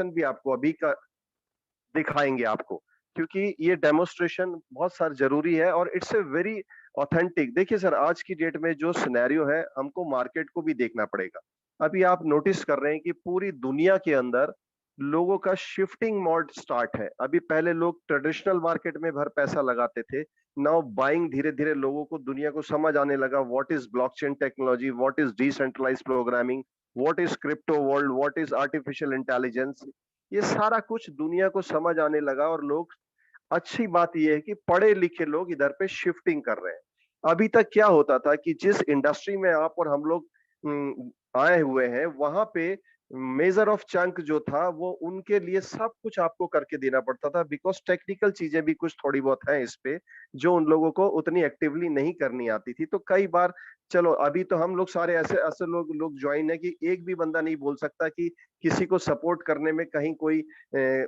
भी आपको अभी का दिखाएंगे आपको, क्योंकि ये डेमोस्ट्रेशन बहुत सारा जरूरी है और इट्स ए वेरी ऑथेंटिक। देखिए सर, आज की डेट में जो सिनेरियो है, हमको मार्केट को भी देखना पड़ेगा। अभी आप नोटिस कर रहे हैं कि पूरी दुनिया के अंदर लोगों का शिफ्टिंग मोड स्टार्ट है। अभी पहले लोग ट्रेडिशनल मार्केट में भर पैसा लगाते थे। नाउ बाइंग, धीरे धीरे लोगों को, दुनिया को समझ आने लगा what is blockchain technology, what is decentralised programming, what is crypto world, what is artificial intelligence. ये सारा कुछ दुनिया को समझ आने लगा और लोग, अच्छी बात ये है कि पढ़े लिखे लोग इधर पे शिफ्टिंग कर रहे हैं। अभी तक क्या होता था कि जिस इंडस्ट्री में आप और हम लोग आए हुए हैं, वहां पे मेजर ऑफ चंक जो था वो उनके लिए सब कुछ आपको करके देना पड़ता था, बिकॉज टेक्निकल चीजें भी कुछ थोड़ी बहुत हैं इस पे जो उन लोगों को उतनी एक्टिवली नहीं करनी आती थी। तो कई बार, चलो अभी तो हम लोग सारे ऐसे ऐसे लोग लोग ज्वाइन है कि एक भी बंदा नहीं बोल सकता कि किसी को सपोर्ट करने में कहीं कोई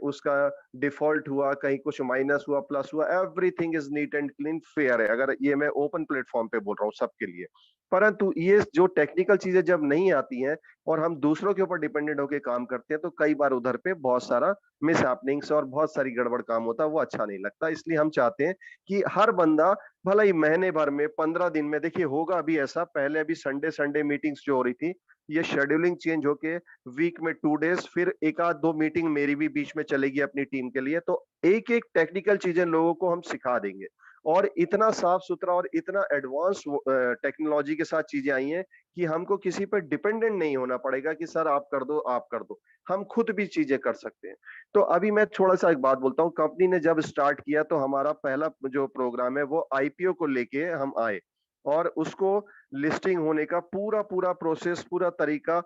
उसका डिफॉल्ट हुआ, कहीं कुछ माइनस हुआ, प्लस हुआ। Everything is neat and clean, fair है, अगर ये मैं ओपन प्लेटफॉर्म पे बोल रहा हूँ सबके लिए। परंतु ये जो टेक्निकल चीजें जब नहीं आती हैं और हम दूसरों के ऊपर डिपेंडेंट होकर काम करते हैं, तो कई बार उधर पे बहुत सारा मिस हैपनिंग्स और बहुत सारी गड़बड़ काम होता है, वो अच्छा नहीं लगता। इसलिए हम चाहते हैं कि हर बंदा, भला ही महीने भर में, 15 दिन में, देखिए होगा अभी ऐसा, पहले अभी संडे संडे मीटिंग्स जो हो रही थी, ये शेड्यूलिंग चेंज होके वीक में 2 डेज, फिर एक आध दो मीटिंग मेरी भी बीच में चलेगी अपनी टीम के लिए। तो एक एक टेक्निकल चीजें लोगों को हम सिखा देंगे। और इतना साफ सुथरा और इतना एडवांस टेक्नोलॉजी के साथ चीजें आई हैं कि हमको किसी पर डिपेंडेंट नहीं होना पड़ेगा कि सर आप कर दो, आप कर दो। हम खुद भी चीजें कर सकते हैं। तो अभी मैं थोड़ा सा एक बात बोलता हूँ। कंपनी ने जब स्टार्ट किया तो हमारा पहला जो प्रोग्राम है वो आईपीओ को लेके हम आए, और उसको लिस्टिंग होने का पूरा पूरा प्रोसेस, पूरा तरीका,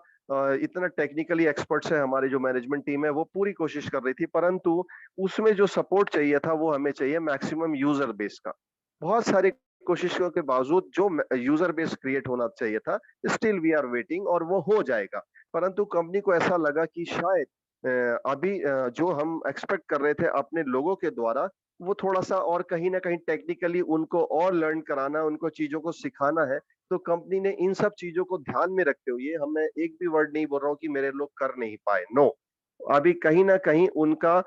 इतना टेक्निकली एक्सपर्ट्स है हमारी जो मैनेजमेंट टीम है, वो पूरी कोशिश कर रही थी। परंतु उसमें जो सपोर्ट चाहिए था वो हमें चाहिए मैक्सिमम यूजर बेस का। बहुत सारी कोशिशों के बावजूद जो यूजर बेस क्रिएट होना चाहिए था, स्टिल वी आर वेटिंग, और वो हो जाएगा। परंतु कंपनी को ऐसा लगा कि शायद अभी जो हम एक्सपेक्ट कर रहे थे अपने लोगों के द्वारा, वो थोड़ा सा और कहीं ना कहीं टेक्निकली उनको और लर्न कराना, उनको चीजों को सिखाना है। तो कंपनी ने इन सब चीजों को ध्यान में रखते हुए, हमें एक भी वर्ड नहीं बोल रहा हूँ कि मेरे लोग कर नहीं पाए, नो। अभी कहीं ना कहीं उनका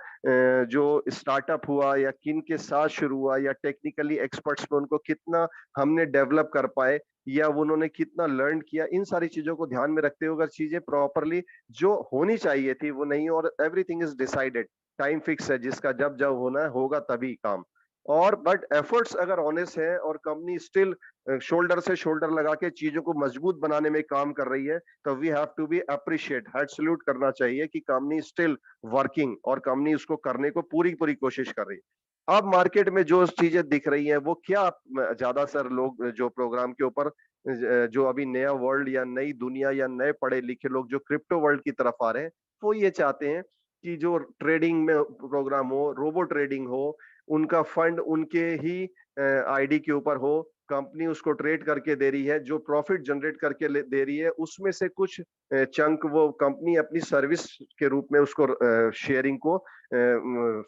जो स्टार्टअप हुआ या किन के साथ शुरू हुआ, या टेक्निकली एक्सपर्ट्स में उनको कितना हमने डेवलप कर पाए, या उन्होंने कितना लर्न किया, इन सारी चीजों को ध्यान में रखते हुए अगर चीजें प्रॉपरली जो होनी चाहिए थी वो नहीं, और everything is decided, time fix है जिसका जब जब होना है होगा तभी काम। और बट एफर्ट्स अगर ऑनेस्ट है और कंपनी स्टिल शोल्डर से शोल्डर लगा के चीजों को मजबूत बनाने में काम कर रही है, तो we have to be appreciate, head salute करना चाहिए कि कंपनी स्टिल वर्किंग, और कंपनी उसको करने को पूरी पूरी कोशिश कर रही है। अब मार्केट में जो चीजें दिख रही हैं वो क्या, ज्यादा सर लोग जो प्रोग्राम के ऊपर, जो अभी नया वर्ल्ड या नई दुनिया या नए पढ़े लिखे लोग जो क्रिप्टो वर्ल्ड की तरफ आ रहे हैं, वो ये चाहते हैं कि जो ट्रेडिंग में प्रोग्राम हो, रोबो ट्रेडिंग हो, उनका फंड उनके ही आईडी के ऊपर हो, कंपनी उसको ट्रेड करके दे रही है, जो प्रॉफिट जनरेट करके दे रही है उसमें से कुछ चंक वो कंपनी अपनी सर्विस के रूप में उसको शेयरिंग को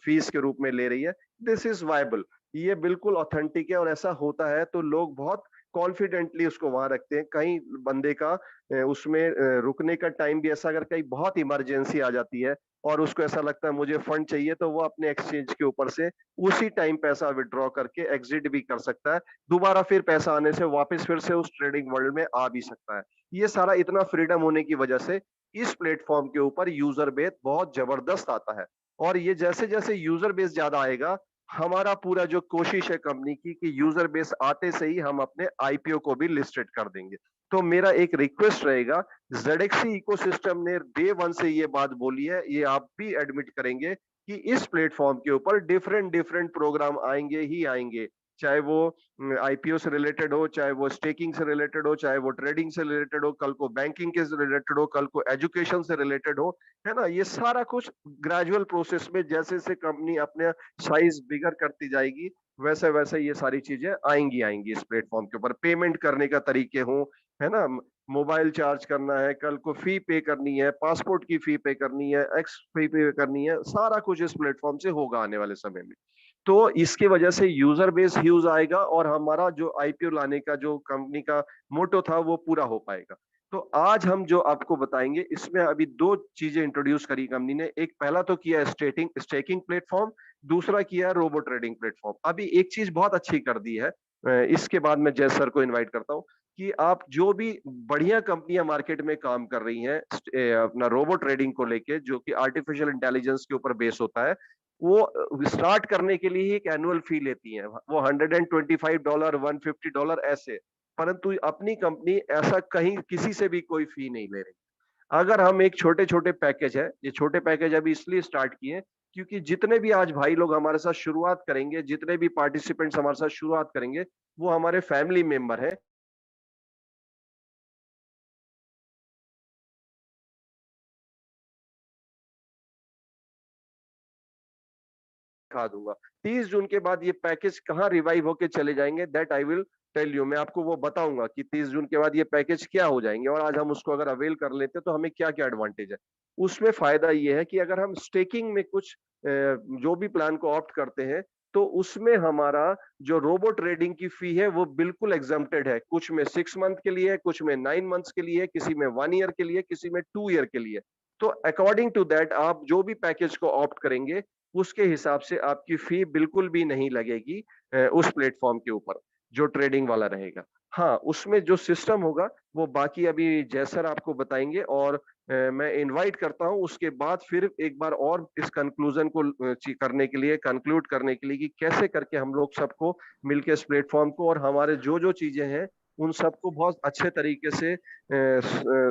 फीस के रूप में ले रही है। दिस इज वायबल, ये बिल्कुल ऑथेंटिक है, और ऐसा होता है तो लोग बहुत कॉन्फिडेंटली उसको वहां रखते हैं। कहीं बंदे का उसमें रुकने का टाइम भी ऐसा, अगर कहीं बहुत इमरजेंसी आ जाती है और उसको ऐसा लगता है मुझे फंड चाहिए, तो वो अपने एक्सचेंज के ऊपर से उसी टाइम पैसा विड्रॉ करके एग्जिट भी कर सकता है। दोबारा फिर पैसा आने से वापस फिर से उस ट्रेडिंग वर्ल्ड में आ भी सकता है। ये सारा इतना फ्रीडम होने की वजह से इस प्लेटफॉर्म के ऊपर यूजर बेस बहुत जबरदस्त आता है। और ये जैसे जैसे यूजर बेस ज्यादा आएगा, हमारा पूरा जो कोशिश है कंपनी की कि यूजर बेस आते से ही हम अपने आईपीओ को भी लिस्टेड कर देंगे। तो मेरा एक रिक्वेस्ट रहेगा, जेडेक्सी इकोसिस्टम ने डे वन से ये बात बोली है, ये आप भी एडमिट करेंगे कि इस प्लेटफॉर्म के ऊपर डिफरेंट डिफरेंट प्रोग्राम आएंगे ही आएंगे। चाहे वो आईपीओ से रिलेटेड हो, चाहे वो स्टेकिंग से रिलेटेड हो, चाहे वो ट्रेडिंग से रिलेटेड हो, कल को बैंकिंग के रिलेटेड हो, कल को एजुकेशन से रिलेटेड हो, है ना। ये सारा कुछ ग्रेजुअल प्रोसेस में, जैसे जैसे कंपनी अपने साइज बिगर करती जाएगी, वैसे वैसे ये सारी चीजें आएंगी आएंगी इस प्लेटफॉर्म के ऊपर। पेमेंट करने का तरीके हो, है ना, मोबाइल चार्ज करना है, कल को फी पे करनी है, पासपोर्ट की फी पे करनी है, एक्स फी पे करनी है, सारा कुछ इस प्लेटफॉर्म से होगा आने वाले समय में। तो इसकी वजह से यूजर बेस ह्यूज आएगा, और हमारा जो आईपीओ लाने का जो कंपनी का मोटो था वो पूरा हो पाएगा। तो आज हम जो आपको बताएंगे इसमें अभी दो चीजें इंट्रोड्यूस करी कंपनी ने। एक पहला तो किया स्टेकिंग प्लेटफॉर्म, दूसरा किया रोबो ट्रेडिंग प्लेटफॉर्म। अभी एक चीज बहुत अच्छी कर दी है, इसके बाद मैं जय सर को इनवाइट करता हूँ कि आप जो भी बढ़िया कंपनियां मार्केट में काम कर रही हैं अपना रोबो ट्रेडिंग को लेके, जो कि आर्टिफिशियल इंटेलिजेंस के ऊपर बेस होता है, वो स्टार्ट करने के लिए ही एक एनुअल फी लेती हैं। वो $125, $150 ऐसे, परंतु अपनी कंपनी ऐसा कहीं किसी से भी कोई फी नहीं ले रही। अगर हम एक छोटे छोटे पैकेज है, ये छोटे पैकेज अभी इसलिए स्टार्ट किए क्योंकि जितने भी आज भाई लोग हमारे साथ शुरुआत करेंगे, जितने भी पार्टिसिपेंट्स हमारे साथ शुरुआत करेंगे, वो हमारे फैमिली मेंबर हैं। दिखा दूंगा 30 जून के बाद ये पैकेज कहाँ रिवाइव होके चले जाएंगे, that I will tell you. मैं आपको वो बताऊंगा कि 30 जून के बाद ये पैकेज क्या हो जाएंगे, और आज हम उसको अगर अवेल कर लेते हैं तो हमें क्या क्या एडवांटेज है। उसमें फायदा ये है कि अगर हम स्टेकिंग में कुछ जो भी प्लान को ऑप्ट करते हैं, तो उसमें हमारा जो रोबो ट्रेडिंग की फी है वो बिल्कुल एग्जम्प्टेड है। कुछ में 6 मंथ के लिए, कुछ में 9 मंथ्स के लिए, किसी में 1 ईयर के लिए, किसी में 2 ईयर के लिए। तो अकॉर्डिंग टू दैट आप जो भी पैकेज को ऑप्ट करेंगे, उसके हिसाब से आपकी फी बिल्कुल भी नहीं लगेगी उस प्लेटफॉर्म के ऊपर जो ट्रेडिंग वाला रहेगा। हाँ, उसमें जो सिस्टम होगा वो बाकी अभी जयसर आपको बताएंगे, और मैं इनवाइट करता हूं उसके बाद फिर एक बार और इस कंक्लूजन को करने के लिए, कंक्लूड करने के लिए कि कैसे करके हम लोग सबको मिलके इस प्लेटफॉर्म को और हमारे जो जो चीजें हैं उन सबको बहुत अच्छे तरीके से,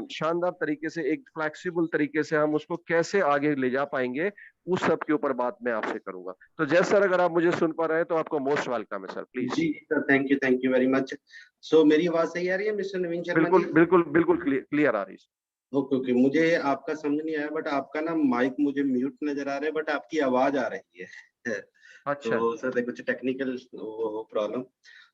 शानदार तरीके से, एक फ्लेक्सिबल तरीके से हम उसको कैसे आगे ले जा पाएंगे, उस सब के ऊपर बात मैं आपसे करूंगा। तो जय सर, अगर आप मुझे सुन पा रहे हैं तो आपको मोस्ट वेलकम है सर, प्लीज। जी sir, thank you very much. So मेरी आवाज सही आ रही है मिस्टर नवीन शर्मा बिल्कुल जी? बिल्कुल बिल्कुल क्लियर आ रही है। ओके ओके, मुझे आपका समझ नहीं आया, बट आपका ना माइक मुझे म्यूट नजर आ रहा है, बट आपकी आवाज आ रही है। अच्छा। तो सर कुछ technical problem.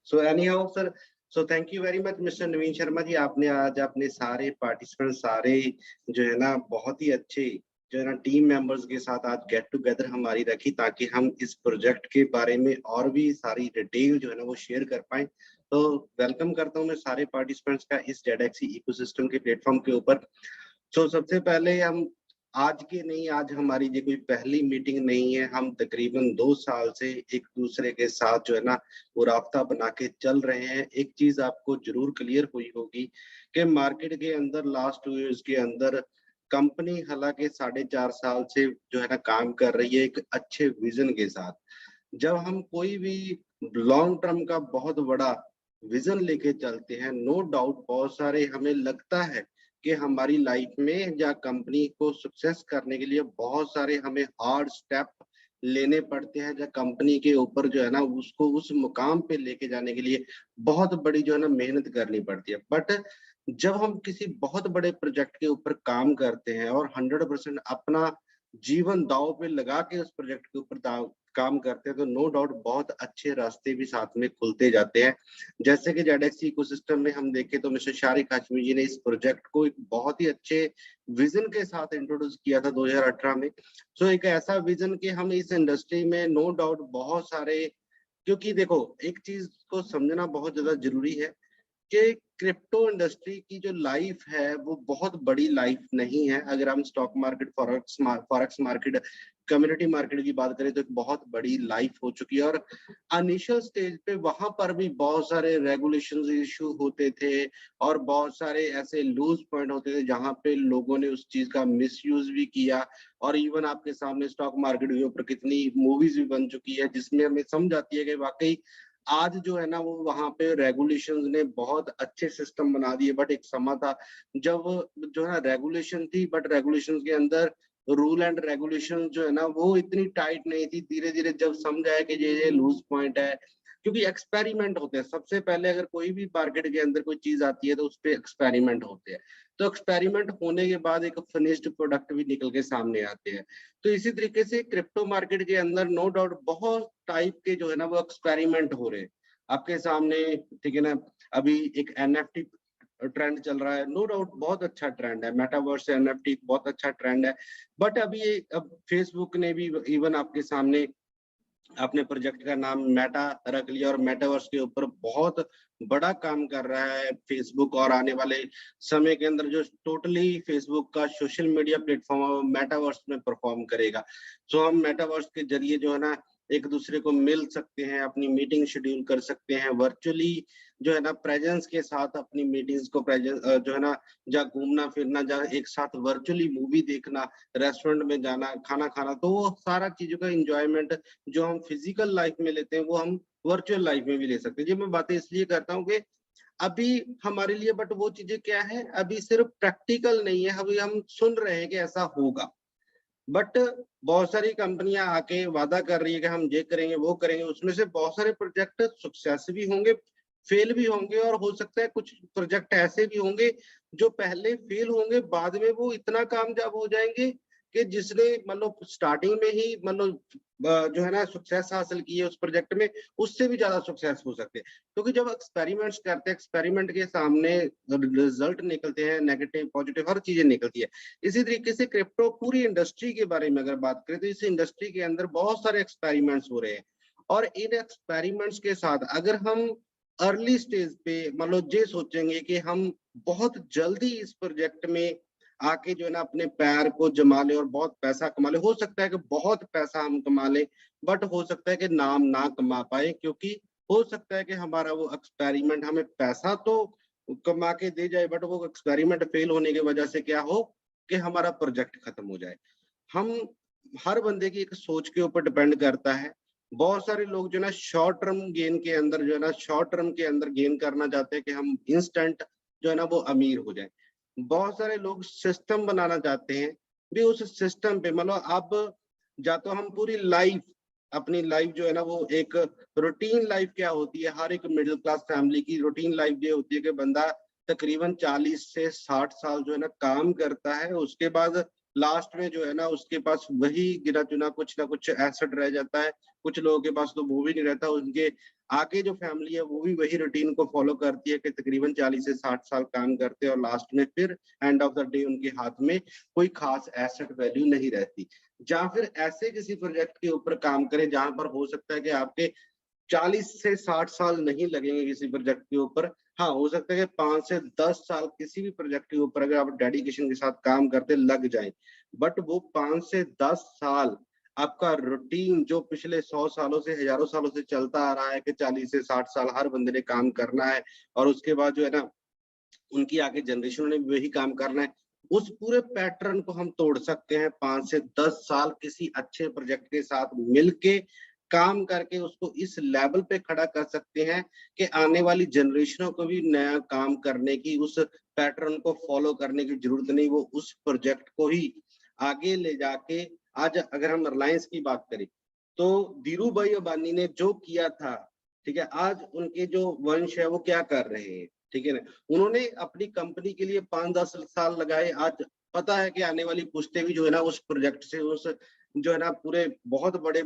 So anyhow sir, so thank you very much mister Naveen Sharma ji. आपने आज अपने सारे पार्टिसिपेंट, सारे जो है ना बहुत ही अच्छे जो है ना टीम मेंबर्स के साथ आज गेट टुगेदर हमारी रखी, ताकि हम इस प्रोजेक्ट के बारे में और भी सारी डिटेल जो है ना वो शेयर कर पाए। तो वेलकम करता हूँ मैं सारे पार्टिसिपेंट्स का इस जेडेक्सी इकोसिस्टम के प्लेटफॉर्म के ऊपर। तो सबसे पहले हम आज के नहीं, आज हमारी ये कोई पहली मीटिंग नहीं है। हम तकरीबन 2 साल से एक दूसरे के साथ जो है ना वो राब्ता बना के चल रहे हैं। एक चीज आपको जरूर क्लियर हुई होगी कि मार्केट के अंदर लास्ट 2 इयर्स के अंदर कंपनी हालांकि 4.5 साल से जो है ना काम कर रही है एक अच्छे विजन के साथ। जब हम कोई भी लॉन्ग टर्म का बहुत बड़ा विजन लेके चलते हैं, नो डाउट बहुत सारे हमें लगता है कि हमारी लाइफ में या कंपनी को सक्सेस करने के लिए बहुत सारे हमें हार्ड स्टेप लेने पड़ते हैं, या कंपनी के ऊपर जो है ना उसको उस मुकाम पे लेके जाने के लिए बहुत बड़ी जो है ना मेहनत करनी पड़ती है। बट जब हम किसी बहुत बड़े प्रोजेक्ट के ऊपर काम करते हैं और 100% अपना जीवन दांव पे लगा के उस प्रोजेक्ट के ऊपर काम करते हैं, तो नो डाउट बहुत अच्छे रास्ते भी साथ में खुलते जाते हैं। जैसे कि जेडेक्सी इकोसिस्टम में हम देखें तो मिस्टर शारिक हाशमी जी ने इस प्रोजेक्ट को एक बहुत ही अच्छे विजन के साथ इंट्रोड्यूस किया था 2018 में। सो एक ऐसा विजन कि हम इस इंडस्ट्री में नो डाउट बहुत सारे, क्योंकि देखो एक चीज को समझना बहुत ज्यादा जरूरी है कि क्रिप्टो इंडस्ट्री की जो लाइफ है वो बहुत बड़ी लाइफ नहीं है। अगर हम stock market, forex market, community market की बात करें तो एक बहुत बड़ी लाइफ हो चुकी है। और इनिशियल स्टेज पे वहां पर भी बहुत सारे रेगुलेशंस इशू होते थे और बहुत सारे ऐसे लूज पॉइंट होते थे जहां पे लोगों ने उस चीज का मिसयूज भी किया। और इवन आपके सामने स्टॉक मार्केट के ऊपर कितनी मूवीज भी बन चुकी है जिसमें हमें समझ आती है कि वाकई आज जो है ना वो वहां पे रेगुलेशंस ने बहुत अच्छे सिस्टम बना दिए। बट एक समय था जब जो है ना रेगुलेशन थी, बट रेगुलेशंस के अंदर रूल एंड रेगुलेशन जो है ना वो इतनी टाइट नहीं थी। धीरे धीरे जब समझ आया कि ये लूज पॉइंट है, क्योंकि एक्सपेरिमेंट होते हैं सबसे पहले। अगर कोई भी मार्केट के अंदर कोई चीज आती है तो उस पर एक्सपेरिमेंट होते हैं, तो एक्सपेरिमेंट होने के बाद एक फिनिश्ड प्रोडक्ट भी निकल के सामने आते हैं। तो इसी तरीके से क्रिप्टो मार्केट के अंदर नो डाउट बहुत टाइप के जो है ना वो एक्सपेरिमेंट हो रहे हैं आपके सामने, ठीक है ना। अभी एक एनएफटी ट्रेंड चल रहा है, नो डाउट बहुत अच्छा ट्रेंड है। मेटावर्स एनएफटी बहुत अच्छा ट्रेंड है। बट अभी अब फेसबुक ने भी इवन आपके सामने आपने प्रोजेक्ट का नाम मेटा रख लिया और मेटावर्स के ऊपर बहुत बड़ा काम कर रहा है फेसबुक, और आने वाले समय के अंदर जो टोटली फेसबुक का सोशल मीडिया प्लेटफॉर्म है वो मेटावर्स में परफॉर्म करेगा। सो हम मेटावर्स के जरिए जो है ना एक दूसरे को मिल सकते हैं, अपनी मीटिंग शेड्यूल कर सकते हैं वर्चुअली, जो है ना प्रेजेंस के साथ अपनी मीटिंग्स को जो है ना जहाँ घूमना फिरना, जहाँ एक साथ वर्चुअली मूवी देखना, रेस्टोरेंट में जाना, खाना खाना, तो वो सारा चीजों का एंजॉयमेंट जो हम फिजिकल लाइफ में लेते हैं वो हम वर्चुअल लाइफ में भी ले सकते हैं। जी, मैं बातें इसलिए करता हूँ कि अभी हमारे लिए बट वो चीजें क्या है, अभी सिर्फ प्रैक्टिकल नहीं है, अभी हम सुन रहे हैं कि ऐसा होगा, बट बहुत सारी कंपनियां आके वादा कर रही है कि हम ये करेंगे वो करेंगे, उसमें से बहुत सारे प्रोजेक्ट सक्सेस भी होंगे, फेल भी होंगे, और हो सकता है कुछ प्रोजेक्ट ऐसे भी होंगे जो पहले फेल होंगे, बाद में वो इतना कामयाब हो जाएंगे कि जिसने मतलब स्टार्टिंग में ही मतलब जो है ना सक्सेस हासिल की है उस प्रोजेक्ट में, उससे भी ज्यादा सक्सेस हो सकते हैं। क्योंकि जब एक्सपेरिमेंट्स करते हैं, एक्सपेरिमेंट के सामने रिजल्ट निकलते हैं, नेगेटिव पॉजिटिव हर चीजें निकलती है। इसी तरीके से क्रिप्टो पूरी इंडस्ट्री के बारे में अगर बात करें तो इस इंडस्ट्री के अंदर बहुत सारे एक्सपेरिमेंट्स हो रहे हैं, और इन एक्सपेरिमेंट्स के साथ अगर हम अर्ली स्टेज पे मतलब ये सोचेंगे कि हम बहुत जल्दी इस प्रोजेक्ट में आके जो है ना अपने पैर को जमा ले और बहुत पैसा कमा ले, हो सकता है कि बहुत पैसा हम कमा ले, बट हो सकता है कि नाम ना कमा पाए, क्योंकि हो सकता है कि हमारा वो एक्सपेरिमेंट हमें पैसा तो कमा के दे जाए, बट वो एक्सपेरिमेंट फेल होने की वजह से क्या हो कि हमारा प्रोजेक्ट खत्म हो जाए। हम हर बंदे की एक सोच के ऊपर डिपेंड करता है। बहुत सारे लोग जो है ना शॉर्ट टर्म गेन के अंदर जो है ना शॉर्ट टर्म के अंदर गेन करना चाहते हैं कि हम इंस्टेंट जो है ना वो अमीर हो जाए। बहुत सारे लोग सिस्टम बनाना चाहते हैं, भी उस सिस्टम पे मतलब अब या तो हम पूरी लाइफ अपनी लाइफ जो है ना वो एक रूटीन लाइफ क्या होती है, हर एक मिडिल क्लास फैमिली की रूटीन लाइफ ये होती है कि बंदा तकरीबन 40 से 60 साल जो है ना काम करता है, उसके बाद लास्ट में जो है ना उसके पास वही गिना चुना कुछ ना कुछ एसेट रह जाता है। कुछ लोगों के पास तो वो भी नहीं रहता, उनके आगे जो फैमिली है वो भी वही रूटीन को फॉलो करती है कि तकरीबन 40 से 60 साल काम करते हैं और लास्ट में फिर एंड ऑफ द डे उनके हाथ में कोई खास एसेट वैल्यू नहीं रहती। या फिर ऐसे किसी प्रोजेक्ट के ऊपर काम करें जहां पर हो सकता है कि आपके 40 से 60 साल नहीं लगेंगे किसी प्रोजेक्ट के ऊपर। हाँ, हो सकता है कि 5 से 10 साल किसी भी प्रोजेक्ट के ऊपर अगर आप डेडिकेशन के साथ काम करते लग जाए, बट वो 5 से 10 साल आपका रूटीन जो पिछले 100 सालों से हजारों सालों से चलता आ रहा है कि 40 से 60 साल हर बंदे ने काम करना है, और उसके बाद जो है ना उनकी आगे जनरेशन ने भी वही काम करना है। उस पूरे पैटर्न को हम तोड़ सकते हैं 5 से 10 साल किसी अच्छे प्रोजेक्ट के साथ मिलके काम करके उसको इस लेवल पे खड़ा कर सकते हैं कि आने वाली जनरेशनों को भी नया काम करने की, उस पैटर्न को फॉलो करने की जरूरत नहीं, वो उस प्रोजेक्ट को ही आगे ले जाके आज अगर हम रिलायंस की बात करें तो धीरू भाई अंबानी ने जो किया था, ठीक है, आज उनके जो वंश है वो क्या कर रहे हैं, ठीक है ना। उन्होंने अपनी कंपनी के लिए 5-10 साल लगाए, आज पता है कि आने वाली पुश्तें भी जो है ना उस प्रोजेक्ट से उस जो है ना पूरे बहुत बड़े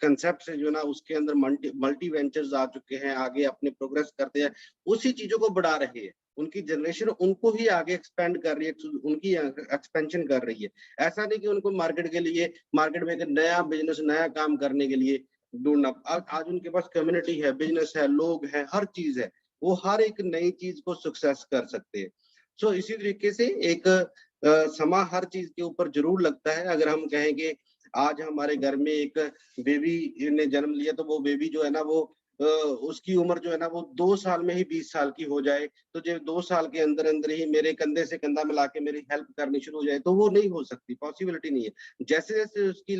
कंसेप्ट से जो है ना उसके अंदर मल्टी वेंचर्स आ चुके हैं, आगे अपने प्रोग्रेस करते हैं, उसी चीजों को बढ़ा रहे हैं। उनकी जनरेशन उनको ही आगे एक्सपेंड कर रही है, उनकी एक्सपेंशन कर रही है। ऐसा नहीं कि उनको मार्केट के लिए मार्केट में एक नया बिजनेस नया काम करने के लिए ढूंढना। आज उनके पास कम्युनिटी है, बिजनेस है, लोग है, हर चीज है, वो हर एक नई चीज को सक्सेस कर सकते हैं। सो इसी तरीके से एक समा हर चीज के ऊपर जरूर लगता है। अगर हम कहें कि आज हमारे घर में एक बेबी ने जन्म लिया तो वो बेबी जो है ना वो उसकी उम्र जो है ना वो 2 साल में ही 20 साल की हो जाए, तो जो 2 साल के अंदर अंदर ही मेरे कंधे से कंधा मिला के मेरी हेल्प करनी शुरू हो जाए, तो वो नहीं हो सकती, पॉसिबिलिटी नहीं है। जैसे जैसे उसकी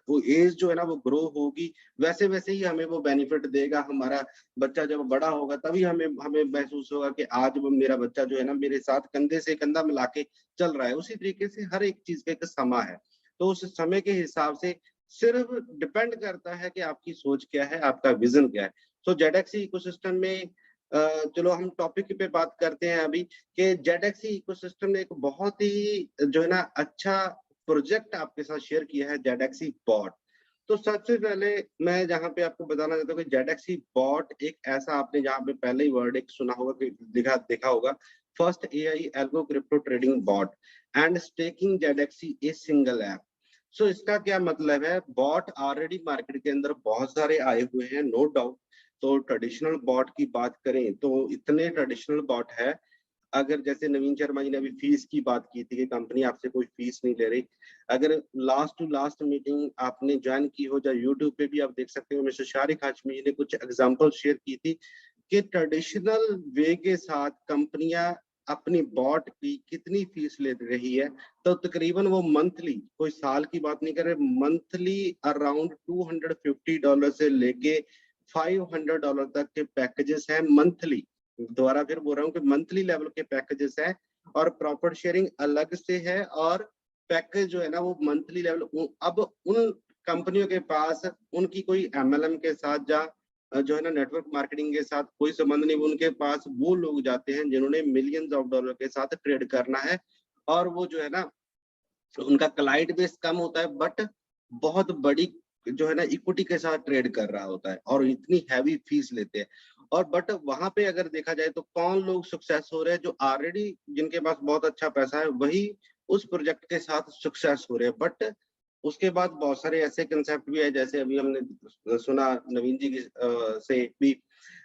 वो एज जो है ना वो ग्रो होगी वैसे वैसे ही हमें वो बेनिफिट देगा। हमारा बच्चा जब बड़ा होगा तभी हमें हमें महसूस होगा कि आज वो मेरा बच्चा जो है ना मेरे साथ कंधे से कंधा मिला के चल रहा है। उसी तरीके से हर एक चीज का एक समा है, तो उस समय के हिसाब से सिर्फ डिपेंड करता है कि आपकी सोच क्या है, आपका विजन क्या है। सो जेडएक्सी इकोसिस्टम में चलो हम टॉपिक पे बात करते हैं अभी कि जेडएक्सी इकोसिस्टम ने एक बहुत ही जो है ना अच्छा प्रोजेक्ट आपके साथ शेयर किया है, जेडएक्सी बॉट। तो सबसे पहले मैं जहाँ पे आपको बताना चाहता हूँ कि जेडएक्सी बॉट एक ऐसा, आपने जहाँ पे पहले ही वर्ड एक सुना होगा कि देखा होगा, first AI algo crypto trading bot and staking ZXE a single app. So इसका क्या मतलब है, बॉट ऑलरेडी मार्केट के अंदर बहुत सारे आए हुए हैं, नो डाउट। तो ट्रेडिशनल बॉट की बात करें तो इतने ट्रेडिशनल बॉट है, अगर जैसे नवीन शर्मा जी ने अभी फीस की बात की थी कि कंपनी आपसे कोई फीस नहीं ले रही, अगर लास्ट टू लास्ट मीटिंग आपने ज्वाइन की हो, या यूट्यूब पे भी आप देख सकते हो, मिस्टर शारिक हाशमी जी ने कुछ एग्जांपल शेयर की थी कि ट्रेडिशनल वे के साथ कंपनियां अपनी बॉट की कितनी फीस ले रही है। तो तकरीबन वो मंथली, कोई साल की बात नहीं कर रहे, मंथली अराउंड $250 से लेके $500 तक के पैकेजेस हैं मंथली। दोबारा फिर बोल रहा हूँ कि मंथली लेवल के पैकेजेस है, और प्रॉफिट शेयरिंग अलग से है, और पैकेज जो है ना वो मंथली लेवल। अब उन कंपनियों के पास उनकी कोई एमएलएम के साथ या जो है ना नेटवर्क मार्केटिंग के साथ कोई संबंध नहीं, उनके पास वो लोग जाते हैं जिन्होंने मिलियंस ऑफ डॉलर के साथ ट्रेड करना है, और वो जो है ना उनका क्लाइंट बेस कम होता है, बट बहुत बड़ी जो है ना इक्विटी के साथ ट्रेड कर रहा होता है, और इतनी हैवी फीस लेते हैं। और बट वहां पे अगर देखा जाए तो कौन लोग सक्सेस हो रहे हैं, जो ऑलरेडी जिनके पास बहुत अच्छा पैसा है वही उस प्रोजेक्ट के साथ सक्सेस हो रहे हैं। बट उसके बाद बहुत सारे ऐसे कंसेप्ट भी है, जैसे अभी हमने सुना नवीन जी की से भी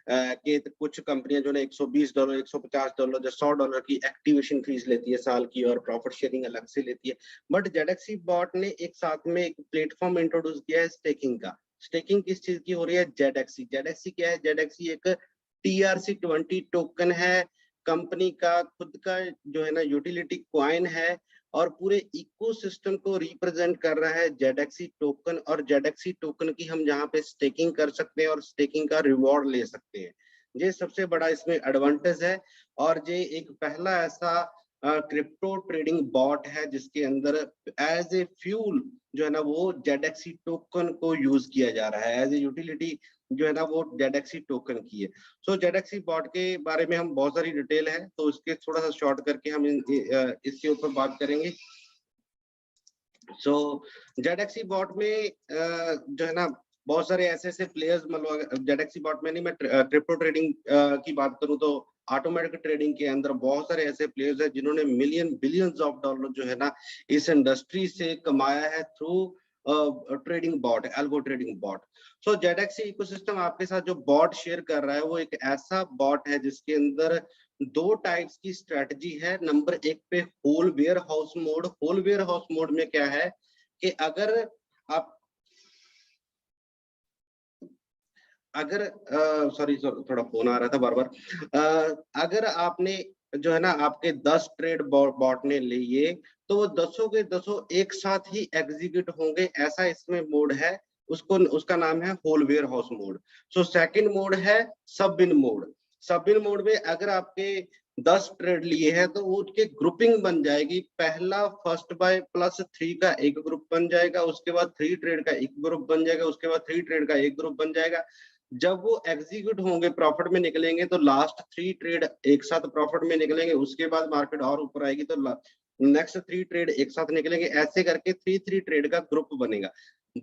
कि कुछ कंपनियां जो है $120, $150 या $100 की एक्टिवेशन फीस लेती है साल की, और प्रॉफिट शेयरिंग अलग से लेती है। बट जेडएक्सी बॉट ने एक साथ में एक प्लेटफॉर्म इंट्रोड्यूस किया है स्टेकिंग का। स्टेकिंग किस चीज की हो रही है, जेडएक्सी। जेडएक्सी क्या है, जेडएक्सी एक TRC20 टोकन है, कंपनी का खुद का जो है ना यूटिलिटी कॉइन है, और पूरे इकोसिस्टम को रिप्रेजेंट कर रहा है जेडएक्सी टोकन। और जेडएक्सी टोकन की हम यहाँ पे स्टेकिंग कर सकते हैं और स्टेकिंग का रिवॉर्ड ले सकते हैं। ये सबसे बड़ा इसमें एडवांटेज है, और ये एक पहला ऐसा क्रिप्टो ट्रेडिंग बॉट है जिसके अंदर एज ए फ्यूल जो है ना वो जेडएक्सी टोकन को यूज किया जा रहा है, एज ए यूटिलिटी जो है ना वो जेडएक्सी टोकन की है। सो जेडएक्सी बॉट के बारे में हम बहुत सारी डिटेल है, तो इसके थोड़ा सा शॉर्ट करके हम इसके ऊपर बात करेंगे। सो जेडएक्सी बॉट में जो है ना बहुत सारे ऐसे ऐसे प्लेयर्स, मतलब जेडएक्सी बॉट में नहीं, मैं क्रिप्टो ट्रेडिंग की बात करूं तो ऑटोमेटिक ट्रेडिंग के अंदर बहुत सारे ऐसे प्लेयर्स हैं जिन्होंने बिलियंस ऑफ डॉलर जो है ना इस इंडस्ट्री से कमाया है through trading bot, algo trading bot. So ZXE ecosystem आपके साथ जो बॉट शेयर कर रहा है वो एक ऐसा बॉट है जिसके अंदर दो टाइप्स की स्ट्रेटजी है। नंबर एक पे whole warehouse mode. Whole warehouse mode में क्या है कि अगर सॉरी थोड़ा फोन आ रहा था बार बार। अगर आपने जो है ना आपके 10 ट्रेड बॉट ने लिए, तो वो 10 के 10 एक साथ ही एग्जीक्यूट होंगे, ऐसा इसमें मोड है। उसका नाम है whole warehouse mode. So second mode है सब बिन मोड। सब बिन मोड में अगर आपके 10 ट्रेड लिए हैं तो वो उसके ग्रुपिंग बन जाएगी। पहला फर्स्ट बाय +3 का एक ग्रुप बन जाएगा, उसके बाद 3 ट्रेड का एक ग्रुप बन जाएगा, उसके बाद 3 ट्रेड का एक ग्रुप बन जाएगा। जब वो एग्जीक्यूट होंगे, प्रॉफिट में निकलेंगे, तो लास्ट 3 ट्रेड एक साथ प्रॉफिट में निकलेंगे, उसके बाद मार्केट और ऊपर आएगी तो नेक्स्ट 3 ट्रेड एक साथ निकलेंगे। ऐसे करके 3 ट्रेड का ग्रुप बनेगा।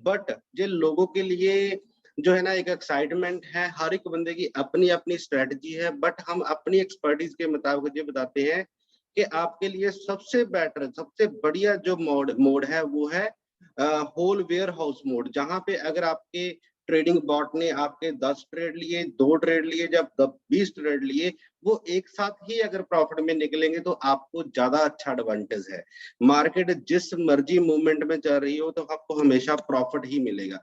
बट ये लोगों के लिए जो है ना एक एक्साइटमेंट है, हर एक बंदे की अपनी अपनी स्ट्रेटजी है, बट हम अपनी एक्सपर्टीज के मुताबिक ये बताते हैं कि आपके लिए सबसे बेटर, सबसे बढ़िया जो मोड है वो है होल वेयर हाउस मोड, जहां पे अगर आपके ट्रेडिंग बॉट ने आपके 10 ट्रेड लिए, 2 ट्रेड लिए, जब 20 ट्रेड लिए, वो एक साथ ही अगर प्रॉफिट में निकलेंगे तो आपको ज्यादा अच्छा एडवांटेज है। मार्केट जिस मर्जी मूवमेंट में चल रही हो तो आपको हमेशा प्रॉफिट ही मिलेगा।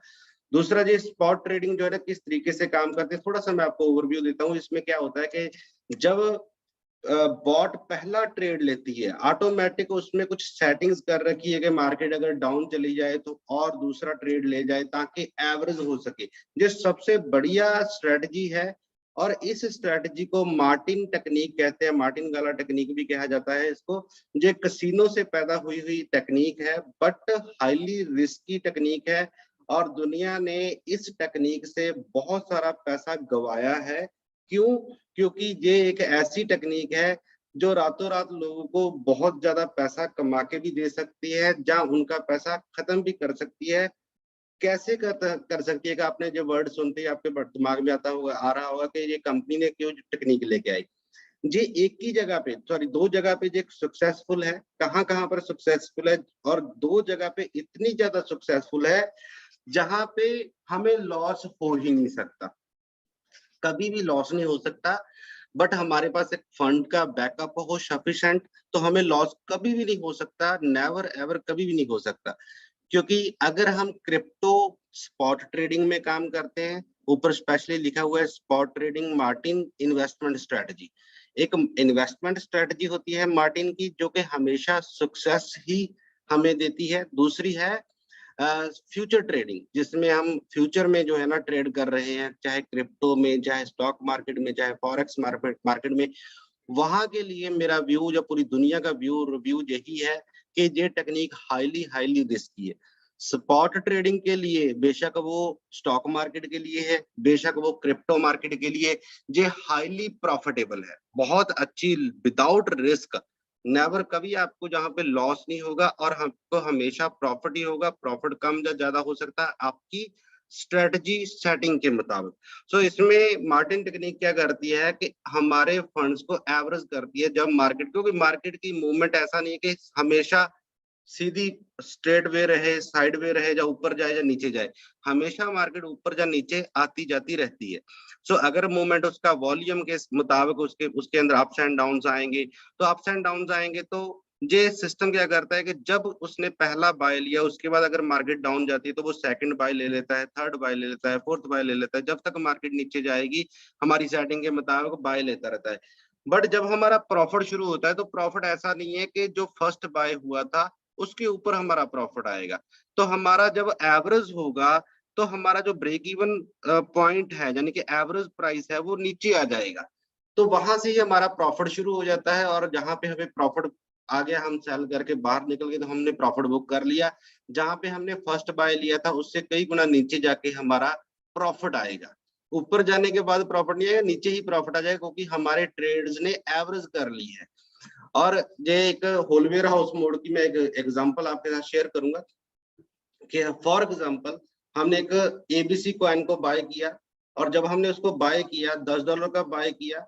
दूसरा जी स्पॉट ट्रेडिंग जो है ना किस तरीके से काम करते हैं, थोड़ा सा मैं आपको ओवरव्यू देता हूँ। इसमें क्या होता है कि जब बॉट पहला ट्रेड लेती है, ऑटोमेटिक उसमें कुछ सेटिंग्स कर रखी है कि मार्केट अगर डाउन चली जाए तो और दूसरा ट्रेड ले जाए ताकि एवरेज हो सके। ये सबसे बढ़िया स्ट्रेटजी है, और इस स्ट्रेटजी को मार्टिन टेक्निक कहते हैं, मार्टिन गाला टेक्निक भी कहा जाता है इसको। ये कसिनो से पैदा हुई हुई टेक्निक है, बट हाईली रिस्की टेक्निक है, और दुनिया ने इस टेक्निक से बहुत सारा पैसा गवाया है। क्यों? क्योंकि ये एक ऐसी टेक्निक है जो रातों रात लोगों को बहुत ज्यादा पैसा कमा के भी दे सकती है, जहां उनका पैसा खत्म भी कर सकती है। कैसे कर सकती है कि आपने जो वर्ड सुनते ही आपके दिमाग में आता होगा, आ रहा होगा कि ये कंपनी ने क्यों टेक्निक लेके आई। जे एक ही जगह पे, सॉरी 2 जगह पे जे सक्सेसफुल है, कहाँ पर सक्सेसफुल है, और 2 जगह पे इतनी ज्यादा सक्सेसफुल है जहां पे हमें लॉस हो ही नहीं सकता, कभी भी लॉस नहीं हो सकता। बट हमारे पास एक फंड का बैकअप हो सफिशिएंट, तो हमें लॉस कभी भी नहीं हो सकता, नेवर एवर कभी भी नहीं हो सकता। क्योंकि अगर हम क्रिप्टो स्पॉट ट्रेडिंग में काम करते हैं, ऊपर स्पेशली लिखा हुआ है spot trading Martin investment strategy. एक इन्वेस्टमेंट स्ट्रेटजी होती है मार्टिन की, जो कि हमेशा सक्सेस ही हमें देती है। दूसरी है फ्यूचर ट्रेडिंग, जिसमें हम फ्यूचर में जो है ना ट्रेड कर रहे हैं, चाहे क्रिप्टो में, चाहे स्टॉक मार्केट में, चाहे फॉरेक्स मार्केट में। वहां के लिए मेरा व्यू, जो पूरी दुनिया का व्यू यही है कि ये टेक्निक हाईली हाईली रिस्की है। स्पॉट ट्रेडिंग के लिए, बेशक वो स्टॉक मार्केट के लिए है, बेशक वो क्रिप्टो मार्केट के लिए, ये हाईली प्रॉफिटेबल है, बहुत अच्छी, विदाउट रिस्क। नेवर कभी आपको जहां पे लॉस नहीं होगा, और हमको हमेशा प्रॉफिट ही होगा। प्रॉफिट कम या ज्यादा हो सकता है आपकी स्ट्रेटजी सेटिंग के मुताबिक। सो इसमें मार्टिन टेक्निक क्या करती है कि हमारे फंड्स को एवरेज करती है जब मार्केट, क्योंकि मार्केट की मूवमेंट ऐसा नहीं है कि हमेशा सीधी स्ट्रेट वे रहे, साइड वे रहे, या ऊपर जाए या नीचे जाए, हमेशा मार्केट ऊपर या नीचे आती जाती रहती है। सो अगर मूवमेंट उसका वॉल्यूम के मुताबिक उसके उसके अंदर अप्स एंड डाउन्स आएंगे, तो अप्स एंड डाउन्स आएंगे, तो ये सिस्टम क्या करता है कि जब उसने पहला बाय लिया, उसके बाद अगर मार्केट डाउन जाती है तो वो सेकंड बाय ले लेता है, थर्ड बाय ले लेता है, फोर्थ बाय ले लेता है, जब तक मार्केट नीचे जाएगी हमारी सेटिंग के मुताबिक बाय लेता रहता है। बट जब हमारा प्रॉफिट शुरू होता है, तो प्रॉफिट ऐसा नहीं है कि जो फर्स्ट बाय हुआ था उसके ऊपर हमारा प्रॉफिट आएगा। तो हमारा जब एवरेज होगा, तो हमारा जो ब्रेक इवन पॉइंट है, यानी कि एवरेज प्राइस है, वो नीचे आ जाएगा। तो वहां से ही हमारा प्रॉफिट शुरू हो जाता है, और जहां पे हमें प्रॉफिट आ गया, हम सेल करके बाहर निकल गए, तो हमने प्रॉफिट बुक कर लिया। जहां पे हमने फर्स्ट बाय लिया था उससे कई गुना नीचे जाके हमारा प्रॉफिट आएगा। ऊपर जाने के बाद प्रॉफिट नहीं आएगा, नीचे ही प्रॉफिट आ जाएगा, क्योंकि हमारे ट्रेड्स ने एवरेज कर ली है। और ये एक होलवेयर हाउस मोड की मैं एक एग्जांपल आपके साथ शेयर करूंगा कि फॉर एग्जांपल हमने एक एबीसी कॉइन को बाय किया, और जब हमने उसको बाय किया, $10 का बाय किया,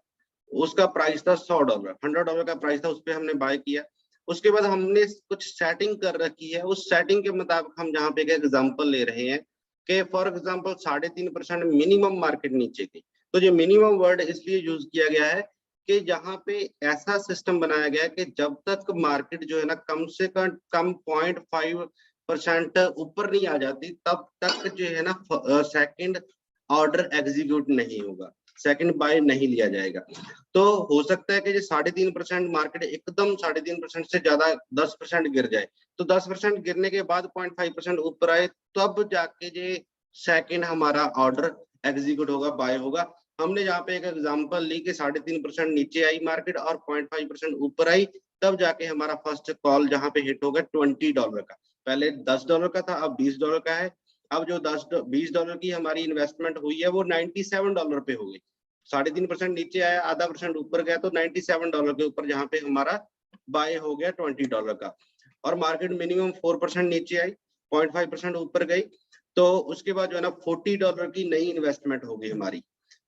उसका प्राइस था $100, $100 का प्राइस था, उस पर हमने बाय किया। उसके बाद हमने कुछ सेटिंग कर रखी है, उस सेटिंग के मुताबिक हम जहाँ पे एक एग्जांपल ले रहे हैं कि फॉर एग्जांपल 3.5% मिनिमम मार्केट नीचे की। तो जो मिनिमम वर्ड इसलिए यूज किया गया है कि जहाँ पे ऐसा सिस्टम बनाया गया है कि जब तक मार्केट जो है ना कम से कम 0.5% ऊपर नहीं आ जाती, तब तक जो है ना सेकंड ऑर्डर एग्जीक्यूट नहीं होगा, सेकंड बाय नहीं लिया जाएगा। तो हो सकता है कि 3.5% मार्केट एकदम 3.5% से ज्यादा 10% गिर जाए, तो 10% गिरने के बाद 0.5% ऊपर आए, तब जाके ये सेकंड हमारा ऑर्डर एग्जीक्यूट होगा, बाय होगा। हमने यहाँ पे एक एग्जांपल ली कि 3.5% नीचे आई मार्केट और 0.5% ऊपर आई, तब जाके हमारा फर्स्ट कॉल जहाँ पे हिट होगा $20 का। पहले $10 का था, अब $20 का है। अब जो $20 की हमारी इन्वेस्टमेंट हुई है, वो $97 पे हो गई। 3.5% नीचे आया, आधा परसेंट ऊपर गया, तो $97 के ऊपर जहाँ पे हमारा बाय हो गया $20 का। और मार्केट मिनिमम 4% नीचे आई, 0.5% ऊपर गई, तो उसके बाद जो है ना $40 की नई इन्वेस्टमेंट हो गई हमारी।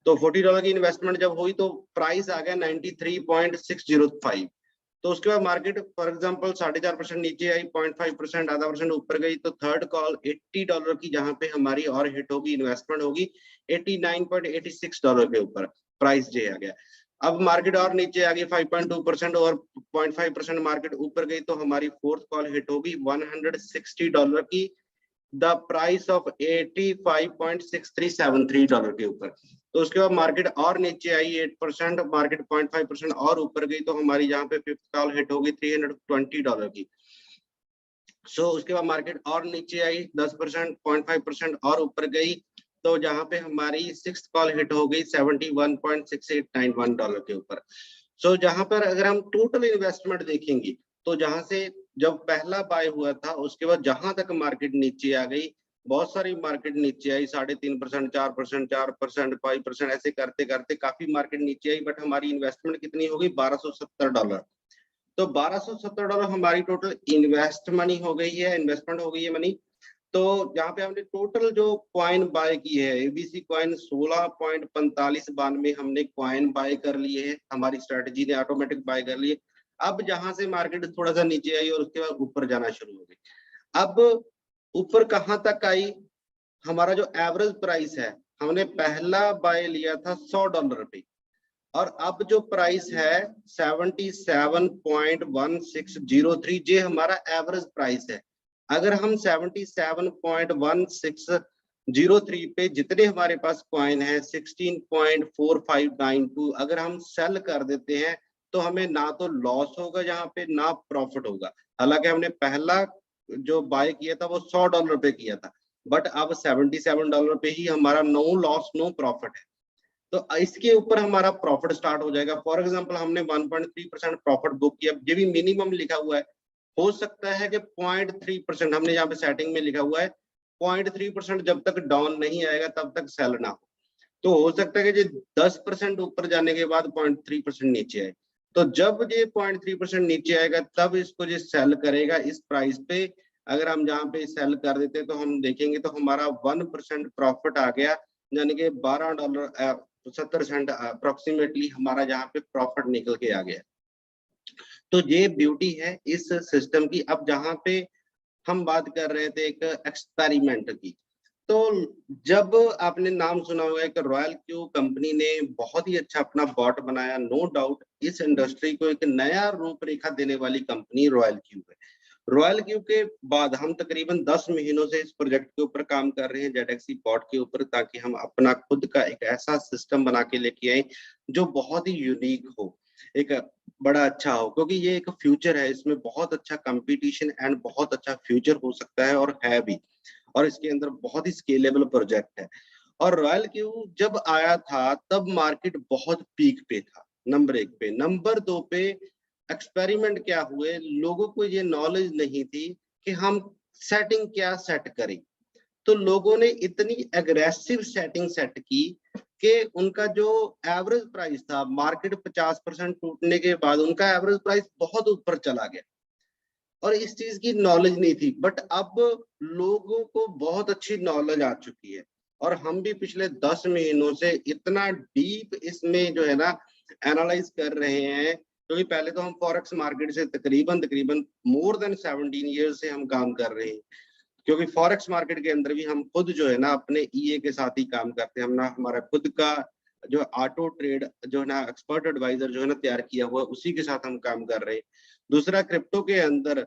तो $40 की इन्वेस्टमेंट जब हुई, तो प्राइस आ गया 93.605। तो उसके बाद मार्केट फॉर एग्जांपल 4.5% नीचे आई, 0.5% आधा परसेंट ऊपर गई, तो थर्ड कॉल $80 की जहां पे हमारी और हिट होगी, इन्वेस्टमेंट होगी $89.86 के ऊपर, प्राइस जे आ गया। अब मार्केट और नीचे आ गई 5.2% और 0.5% मार्केट ऊपर गई, तो हमारी फोर्थ कॉल हिट होगी $160 की, द प्राइस ऑफ $85.6373 के ऊपर। तो उसके बाद मार्केट और नीचे आई 8%, मार्केट 0.5% और ऊपर गई, तो हमारी यहाँ पे फिफ्थ कॉल हिट होगी $320 की। सो उसके बाद मार्केट और नीचे आई 10%, 0.5% और ऊपर गई, तो जहाँ पे हमारी सिक्स्थ कॉल हिट हो गई $71.6891 के ऊपर। सो जहां पर अगर हम टोटल इन्वेस्टमेंट देखेंगे, तो जहां से जब पहला बाय हुआ था, उसके बाद जहां तक मार्केट नीचे आ गई, बहुत सारी मार्केट नीचे आई, 3.5%, 4%, 4%, 5%, ऐसे करते करते काफी मार्केट नीचे आई, बट हमारी इन्वेस्टमेंट कितनी हो गई, $1270। तो $1270 हमारी टोटल इन्वेस्ट मनी हो गई है, इन्वेस्टमेंट हो गई है मनी। तो यहाँ पे हमने टोटल जो कॉइन बाय की है, एबीसी कॉइन 16.4592 हमने कॉइन बाय कर लिए हैं, हमारी स्ट्रेटजी ने ऑटोमेटिक बाय कर लिए। अब जहां से मार्केट थोड़ा सा नीचे आई और उसके बाद ऊपर जाना शुरू हो गई। अब ऊपर कहाँ तक आई, हमारा जो एवरेज प्राइस है, हमने पहला बाय लिया था $100 पे, और अब जो प्राइस है 77.1603, ये हमारा एवरेज प्राइस है। अगर हम 77.1603 पे जितने हमारे पास कॉइन है 16.4592, अगर हम सेल कर देते हैं तो हमें ना तो लॉस होगा यहाँ पे, ना प्रॉफिट होगा। हालांकि हमने पहला जो बाय किया था वो $100 पे किया था, बट अब $77 पे ही हमारा नो लॉस नो प्रॉफिट है। तो इसके ऊपर हमारा प्रॉफिट स्टार्ट हो जाएगा। फॉर एग्जांपल हमने 1.3% प्रॉफिट बुक किया, ये भी मिनिमम लिखा हुआ है, हो सकता है कि 0.3%, हमने यहाँ पे सेटिंग में लिखा हुआ है 0.3% जब तक डाउन नहीं आएगा तब तक सेल ना हो। तो हो सकता है कि ये 10% ऊपर जाने के बाद 0.3% नीचे आए। तो जब ये 0.3% नीचे आएगा तब इसको जो सेल करेगा इस प्राइस पे। अगर हम जहाँ पे सेल कर देते तो हम देखेंगे तो हमारा 1% प्रॉफिट आ गया, यानी कि $12.70 अप्रोक्सीमेटली हमारा जहाँ पे प्रॉफिट निकल के आ गया। तो ये ब्यूटी है इस सिस्टम की। अब जहाँ पे हम बात कर रहे थे एक एक्सपेरिमेंट की, तो जब आपने नाम सुना होगा एक रॉयल क्यू कंपनी ने बहुत ही अच्छा अपना बॉट बनाया, नो डाउट इस इंडस्ट्री को एक नया रूपरेखा देने वाली कंपनी रॉयल क्यू है। रॉयल क्यू के बाद हम तकरीबन 10 महीनों से इस प्रोजेक्ट के ऊपर काम कर रहे हैं, जेडेक्सी बॉट के ऊपर, ताकि हम अपना खुद का एक ऐसा सिस्टम बना के लेके आए जो बहुत ही यूनिक हो, एक बड़ा अच्छा हो, क्योंकि ये एक फ्यूचर है, इसमें बहुत अच्छा कंपटीशन एंड बहुत अच्छा फ्यूचर हो सकता है और है भी, और इसके अंदर बहुत ही स्केलेबल प्रोजेक्ट है। और रॉयल क्यू जब आया था तब मार्केट बहुत पीक पे था, नंबर 1 पे। नंबर 2 पे एक्सपेरिमेंट क्या हुए, लोगों को ये नॉलेज नहीं थी कि हम सेटिंग क्या सेट करें। तो लोगों ने इतनी एग्रेसिव सेटिंग सेट की कि उनका जो एवरेज प्राइस था, मार्केट 50% टूटने के बाद उनका एवरेज प्राइस बहुत ऊपर चला गया, और इस चीज की नॉलेज नहीं थी। बट अब लोगों को बहुत अच्छी नॉलेज आ चुकी है, और हम भी पिछले 10 महीनों से इतना डीप इसमें जो है ना एनालाइज कर रहे हैं, क्योंकि पहले तो हम फॉरेक्स मार्केट से तकरीबन मोर देन 17 ईयर्स से हम काम कर रहे हैं, क्योंकि फॉरेक्स मार्केट के अंदर भी हम खुद जो है ना अपने ईए के साथ ही काम करते हैं। हम ना हमारा खुद का जो ऑटो ट्रेड जो है ना एक्सपर्ट एडवाइजर जो है ना तैयार किया हुआ, उसी के साथ हम काम कर रहे हैं। दूसरा, क्रिप्टो के अंदर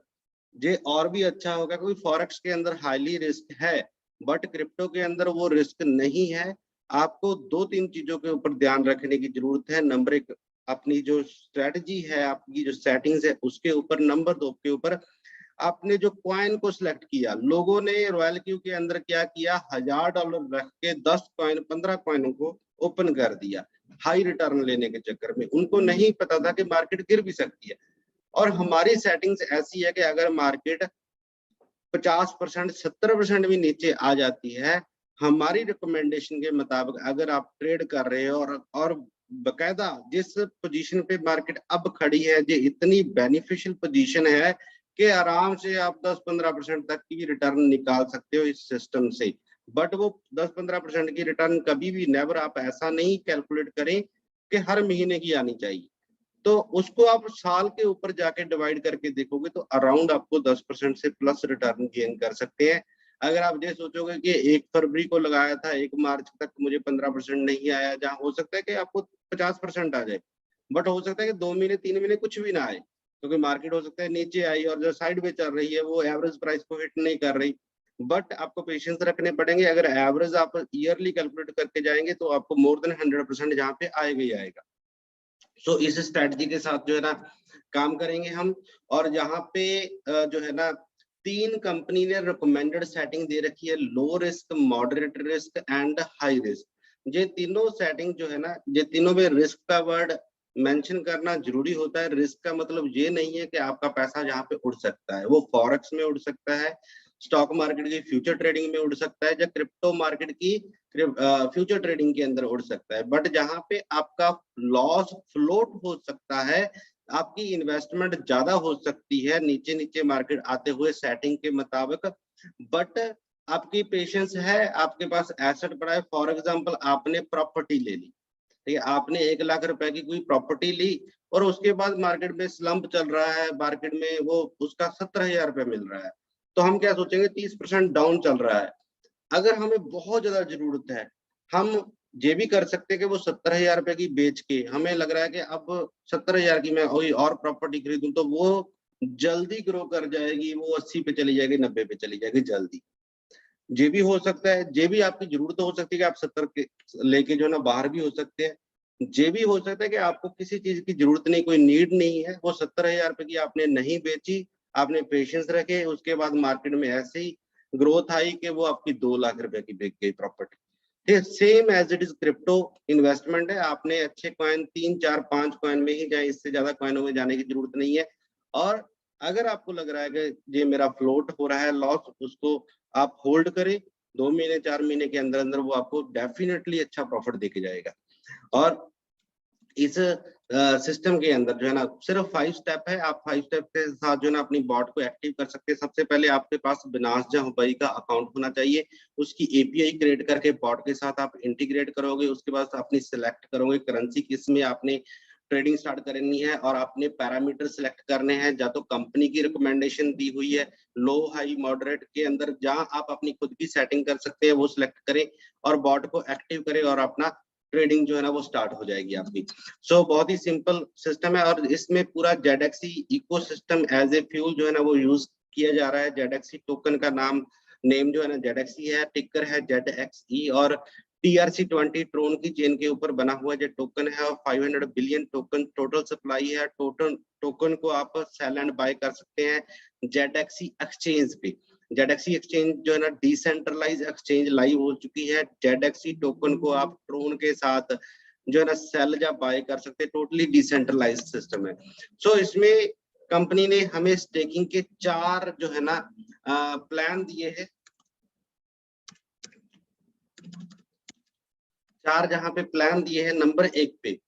ये और भी अच्छा होगा, क्योंकि फॉरेक्स के अंदर हाईली रिस्क है, बट क्रिप्टो के अंदर वो रिस्क नहीं है। आपको 2-3 चीजों के ऊपर ध्यान रखने की जरूरत है। नंबर 1, अपनी जो स्ट्रेटजी है, आपकी जो सेटिंग्स है उसके ऊपर। नंबर 2 के ऊपर आपने जो कॉइन को सिलेक्ट किया, लोगों ने रॉयल क्यू के अंदर क्या किया, $1000 रख के 10 कॉइन 15 कॉइनों को ओपन कर दिया हाई रिटर्न लेने के चक्कर में। उनको नहीं पता था कि मार्केट गिर भी सकती है। और हमारी सेटिंग्स ऐसी है कि अगर मार्केट 50% 70% भी नीचे आ जाती है, हमारी रिकमेंडेशन के मुताबिक अगर आप ट्रेड कर रहे हो और बकायदा जिस पोजीशन पे मार्केट अब खड़ी है, ये इतनी बेनिफिशियल पोजीशन है कि आराम से आप 10-15% तक की रिटर्न निकाल सकते हो इस सिस्टम से। बट वो 10-15% की रिटर्न कभी भी नेवर आप ऐसा नहीं कैलकुलेट करें कि हर महीने की आनी चाहिए। तो उसको आप साल के ऊपर जाके डिवाइड करके देखोगे तो अराउंड आपको 10% से प्लस रिटर्न गेन कर सकते हैं। अगर आप ये सोचोगे कि 1 फरवरी को लगाया था 1 मार्च तक मुझे 15% नहीं आया, जहाँ हो सकता है कि आपको 50% आ जाए, बट हो सकता है कि 2 महीने 3 महीने कुछ भी ना आए, क्योंकि मार्केट हो सकता है नीचे आई और जो साइड में चल रही है वो एवरेज प्राइस को हिट नहीं कर रही। बट आपको पेशेंस रखने पड़ेंगे। अगर एवरेज आप ईयरली कैलकुलेट करके जाएंगे तो आपको मोर देन 100% जहाँ पे आएगा ही आएगा। सो इस स्ट्रेटजी के साथ जो है ना काम करेंगे हम। और यहाँ पे जो है ना 3 कंपनी ने रिकमेंडेड सेटिंग दे रखी है, low risk, moderate risk and high risk. ये तीनों सेटिंग जो है ना, ये तीनों में रिस्क का वर्ड मेंशन करना जरूरी होता है। रिस्क का मतलब ये नहीं है कि आपका पैसा जहाँ पे उड़ सकता है, वो फॉरेक्स में उड़ सकता है, स्टॉक मार्केट की फ्यूचर ट्रेडिंग में उड़ सकता है, या क्रिप्टो मार्केट की फ्यूचर ट्रेडिंग के अंदर उड़ सकता है। बट जहाँ पे आपका लॉस फ्लोट हो सकता है, आपकी इन्वेस्टमेंट ज्यादा हो सकती है नीचे नीचे मार्केट आते हुए सेटिंग के मुताबिक, बट आपकी पेशेंस है, आपके पास एसेट पड़ा है। फॉर एग्जांपल आपने प्रॉपर्टी ले ली, ठीक है, आपने 1 लाख रुपए की कोई प्रॉपर्टी ली और उसके बाद मार्केट में स्लंप चल रहा है, मार्केट में वो उसका 17,000 रुपए मिल रहा है, तो हम क्या सोचेंगे 30% डाउन चल रहा है। अगर हमें बहुत ज्यादा जरूरत है, हम ये भी कर सकते हैं कि वो 17,000 रुपए की बेच के हमें लग रहा है कि अब 17,000 की मैं कोई और प्रॉपर्टी खरीदूं तो वो जल्दी ग्रो कर जाएगी, वो 80 पे चली जाएगी, 90 पे चली जाएगी जल्दी। ये भी हो सकता है, ये भी आपकी जरूरत हो सकती है कि आप 70 के लेके जो है ना बाहर भी हो सकते हैं। ये भी हो सकता है कि आपको किसी चीज की जरूरत नहीं, कोई नीड नहीं है, वो 70,000 रुपए की आपने नहीं बेची, आपने पेशेंस रखे, उसके बाद मार्केट में ऐसे ही ग्रोथ आई कि वो आपकी 2 लाख रुपए की बिक गई प्रॉपर्टी। ठीक, same as it is crypto investment है। आपने अच्छे कॉइन 3 4 5 कॉइन में ही जाए, इससे ज्यादा कॉइनों में जाने की जरूरत नहीं है। और अगर आपको लग रहा है कि ये मेरा फ्लोट हो रहा है लॉस, उसको आप होल्ड करें, 2 महीने 4 महीने के अंदर अंदर वो आपको डेफिनेटली अच्छा प्रॉफिट देके जाएगा। और इस सिस्टम के अंदर जो है ना सिर्फ 5 स्टेप है। आप 5 स्टेप के साथ जो है ना अपनी बॉट को एक्टिव कर सकते हैं। सबसे पहले आपके पास बिनास हुबई का अकाउंट होना चाहिए, उसकी एपीआई क्रिएट करके बॉट के साथ आप इंटीग्रेट करोगे। उसके बाद अपनी सिलेक्ट करोगे करेंसी किस में आपने ट्रेडिंग स्टार्ट करनी है, और आपने पैरामीटर सिलेक्ट करने हैं, या तो कंपनी की रिकमेंडेशन दी हुई है लो हाई मॉडरेट के अंदर, जहां आप अपनी खुद की सेटिंग कर सकते हैं, वो सिलेक्ट करें और बॉट को एक्टिव करें और अपना ट्रेडिंग जो है ना वो स्टार्ट हो जाएगी आपकी। सो बहुत ही सिंपल सिस्टम है, और इसमें पूरा जेडएक्सी इकोसिस्टम एज ए फ्यूल जो है ना वो यूज किया जा रहा है। जेडएक्सी टोकन का नेम जो है ना जेडएक्सी है, टिकर है जेडएक्सई, और TRC20 ट्रोन की चेन के ऊपर बना हुआ जो टोकन है, और 500 बिलियन टोकन टोटल सप्लाई है। टोकन को आप सेल एंड बाय कर सकते हैं जेडएक्सी एक्सचेंज पे। जेडएक्सी एक्सचेंज जो है ना डिसेंट्रलाइज एक्सचेंज लाइव हो चुकी है। जेडएक्सी टोकन को आप ट्रोन के साथ जो है ना सेल या बाय कर सकते हैं, टोटली डिसेंट्रलाइज सिस्टम है। सो इसमें कंपनी ने हमें स्टेकिंग के 4 जो है ना प्लान दिए हैं। 4 जहां पे प्लान दिए हैं, नंबर 1 पे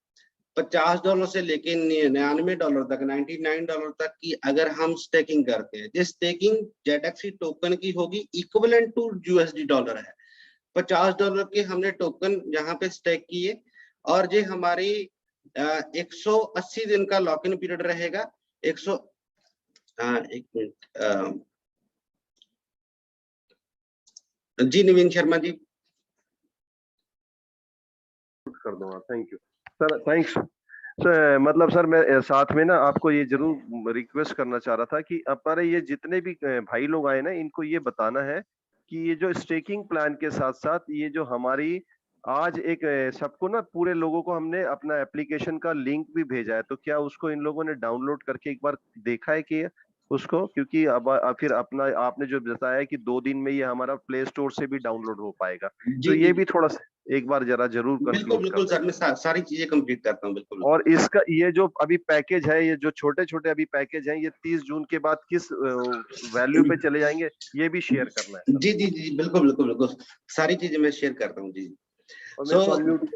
$50 से लेके $99 तक, $99 तक की अगर हम स्टेकिंग करते हैं, जिस स्टेकिंग जेडएक्सी टोकन की होगी इक्विवेलेंट टू यूएसडी डॉलर है। $50 के हमने टोकन यहाँ पे स्टेक किए, और ये हमारी 180 दिन का लॉक इन पीरियड रहेगा। 1 मिनट जी नवीन शर्मा जी कर दूंगा। Thank you sir, thanks sir. मतलब सर मैं साथ में ना आपको ये जरूर रिक्वेस्ट करना चाह रहा था कि हमारे ये जितने भी भाई लोग आए ना, इनको ये बताना है कि ये जो स्टेकिंग प्लान के साथ साथ ये जो हमारी आज एक सबको ना पूरे लोगों को हमने अपना एप्लीकेशन का लिंक भी भेजा है, तो क्या उसको इन लोगों ने डाउनलोड करके एक बार देखा है कि उसको, क्योंकि अब फिर अपना आपने जो बताया कि 2 दिन में ये हमारा प्ले स्टोर से भी डाउनलोड हो पाएगा, तो जी ये भी थोड़ा सा एक बार जरा जरूर बिल्कुल कंक्लूड कर बिल्कुल सर, दें। मैं सारी चीजें कंप्लीट करता हूँ, बिल्कुल। और इसका ये जो अभी पैकेज है, ये जो छोटे छोटे अभी पैकेज हैं, ये 30 जून के बाद किस वैल्यू पे चले जाएंगे, ये भी शेयर करना है सर। जी जी जी बिल्कुल बिल्कुल बिल्कुल, सारी चीजें मैं शेयर करता हूँ जी। और मैं सो इसको अनम्यूट।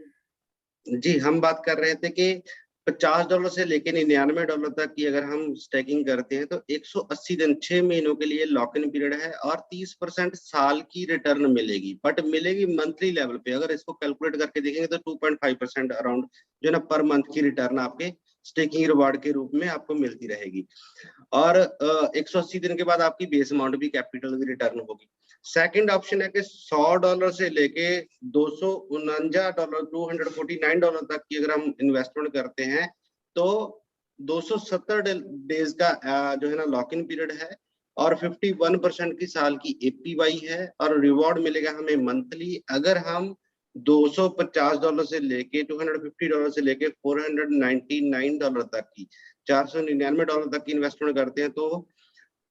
जी हम बात कर रहे थे कि $50 से लेके $99 तक की अगर हम स्टेकिंग करते हैं तो 180 दिन 6 महीनों के लिए लॉक इन पीरियड है, और 30% साल की रिटर्न मिलेगी, बट मिलेगी मंथली लेवल पे। अगर इसको कैलकुलेट करके देखेंगे तो 2.5% अराउंड जो है ना पर मंथ की रिटर्न आपके स्टेकिंग रिवार्ड के रूप में आपको मिलती रहेगी। और 180 दिन के बाद आपकी बेस अमाउंट भी कैपिटल की रिटर्न होगी। सेकंड ऑप्शन है कि $100 से लेके $249 $249 तक की अगर हम इन्वेस्टमेंट करते हैं तो 270 डेज का जो है ना लॉक इन पीरियड है, और 51% की साल की एपीवाई है, और रिवॉर्ड मिलेगा हमें मंथली। अगर हम $250 से लेके $250 से लेके $499 तक की $499 तक की इन्वेस्टमेंट करते हैं तो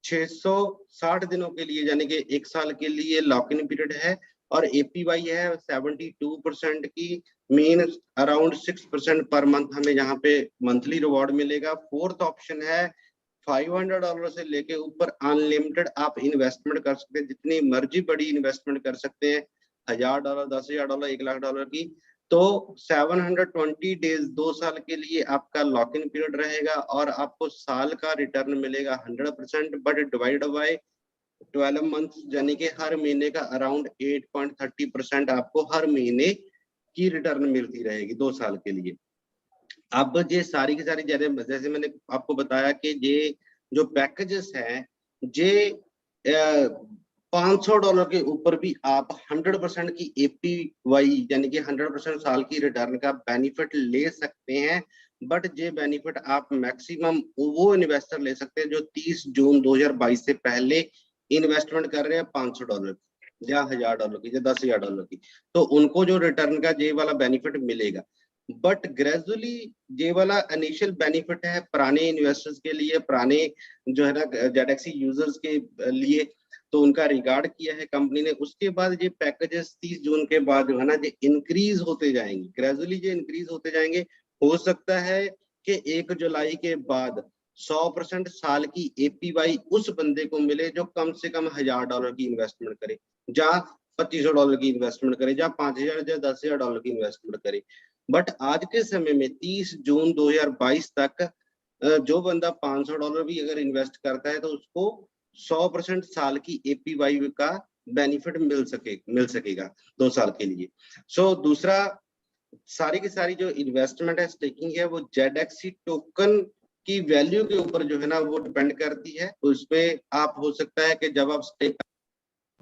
660 दिनों के लिए, यानी कि 1 साल के लिए लॉक इन पीरियड है, और एपीवाई है 72% की, मीन अराउंड 6% पर मंथ हमें यहाँ पे मंथली रिवॉर्ड मिलेगा। फोर्थ ऑप्शन है $500 से लेके ऊपर अनलिमिटेड आप इन्वेस्टमेंट कर सकते हैं, जितनी मर्जी बड़ी इन्वेस्टमेंट कर सकते हैं, $1000 $10,000 $1,00,000 की। तो 720 डेज 2 साल के लिए आपका लॉक इन पीरियड रहेगा, और आपको साल का रिटर्न मिलेगा 100%, बट डिवाइड बाय 12 मंथ यानी कि हर महीने का अराउंड 8.30% आपको हर महीने की रिटर्न मिलती रहेगी 2 साल के लिए। अब ये सारी की सारी जैसे मैंने आपको बताया कि ये जो पैकेजेस हैं ये $500 के ऊपर भी आप 100% की एपीवाई यानी कि 100% साल की रिटर्न का बेनिफिट ले सकते हैं। बट ये बेनिफिट आप मैक्सिमम वो इन्वेस्टर ले सकते हैं जो 30 जून 2022 से पहले इन्वेस्टमेंट कर रहे हैं $500 या $1000 की या $10,000 की, तो उनको जो रिटर्न का ये वाला बेनिफिट मिलेगा। बट ग्रेजुअली ये वाला इनिशियल बेनिफिट है पुराने इन्वेस्टर्स के लिए, पुराने जो है ना जेडएक्सी यूजर्स के लिए, तो उनका रिगार्ड किया है कंपनी ने। उसके बाद ये पैकेजेस 30 जून के बाद जो है ना ये इंक्रीज होते जाएंगे, ग्रेजुअली ये इंक्रीज होते जाएंगे। हो सकता है कि 1 जुलाई के बाद 100% साल की एपीवाई उस बंदे को मिले जो कम से कम $1000 की इन्वेस्टमेंट करे, जहाँ $2500 की इन्वेस्टमेंट करे, जहाँ 5000 या $10,000 की इन्वेस्टमेंट करे। बट आज के समय में 30 जून 2022 तक जो बंदा $500 भी अगर इन्वेस्ट करता है तो उसको 100% साल की एपीवाई का बेनिफिट मिल सकेगा 2 साल के लिए। सो दूसरा, सारी की सारी जो इन्वेस्टमेंट है, स्टेकिंग है, वो जेडएक्सी टोकन की वैल्यू के ऊपर जो है ना वो डिपेंड करती है। तो इसमें आप हो सकता है कि जब आप स्टेक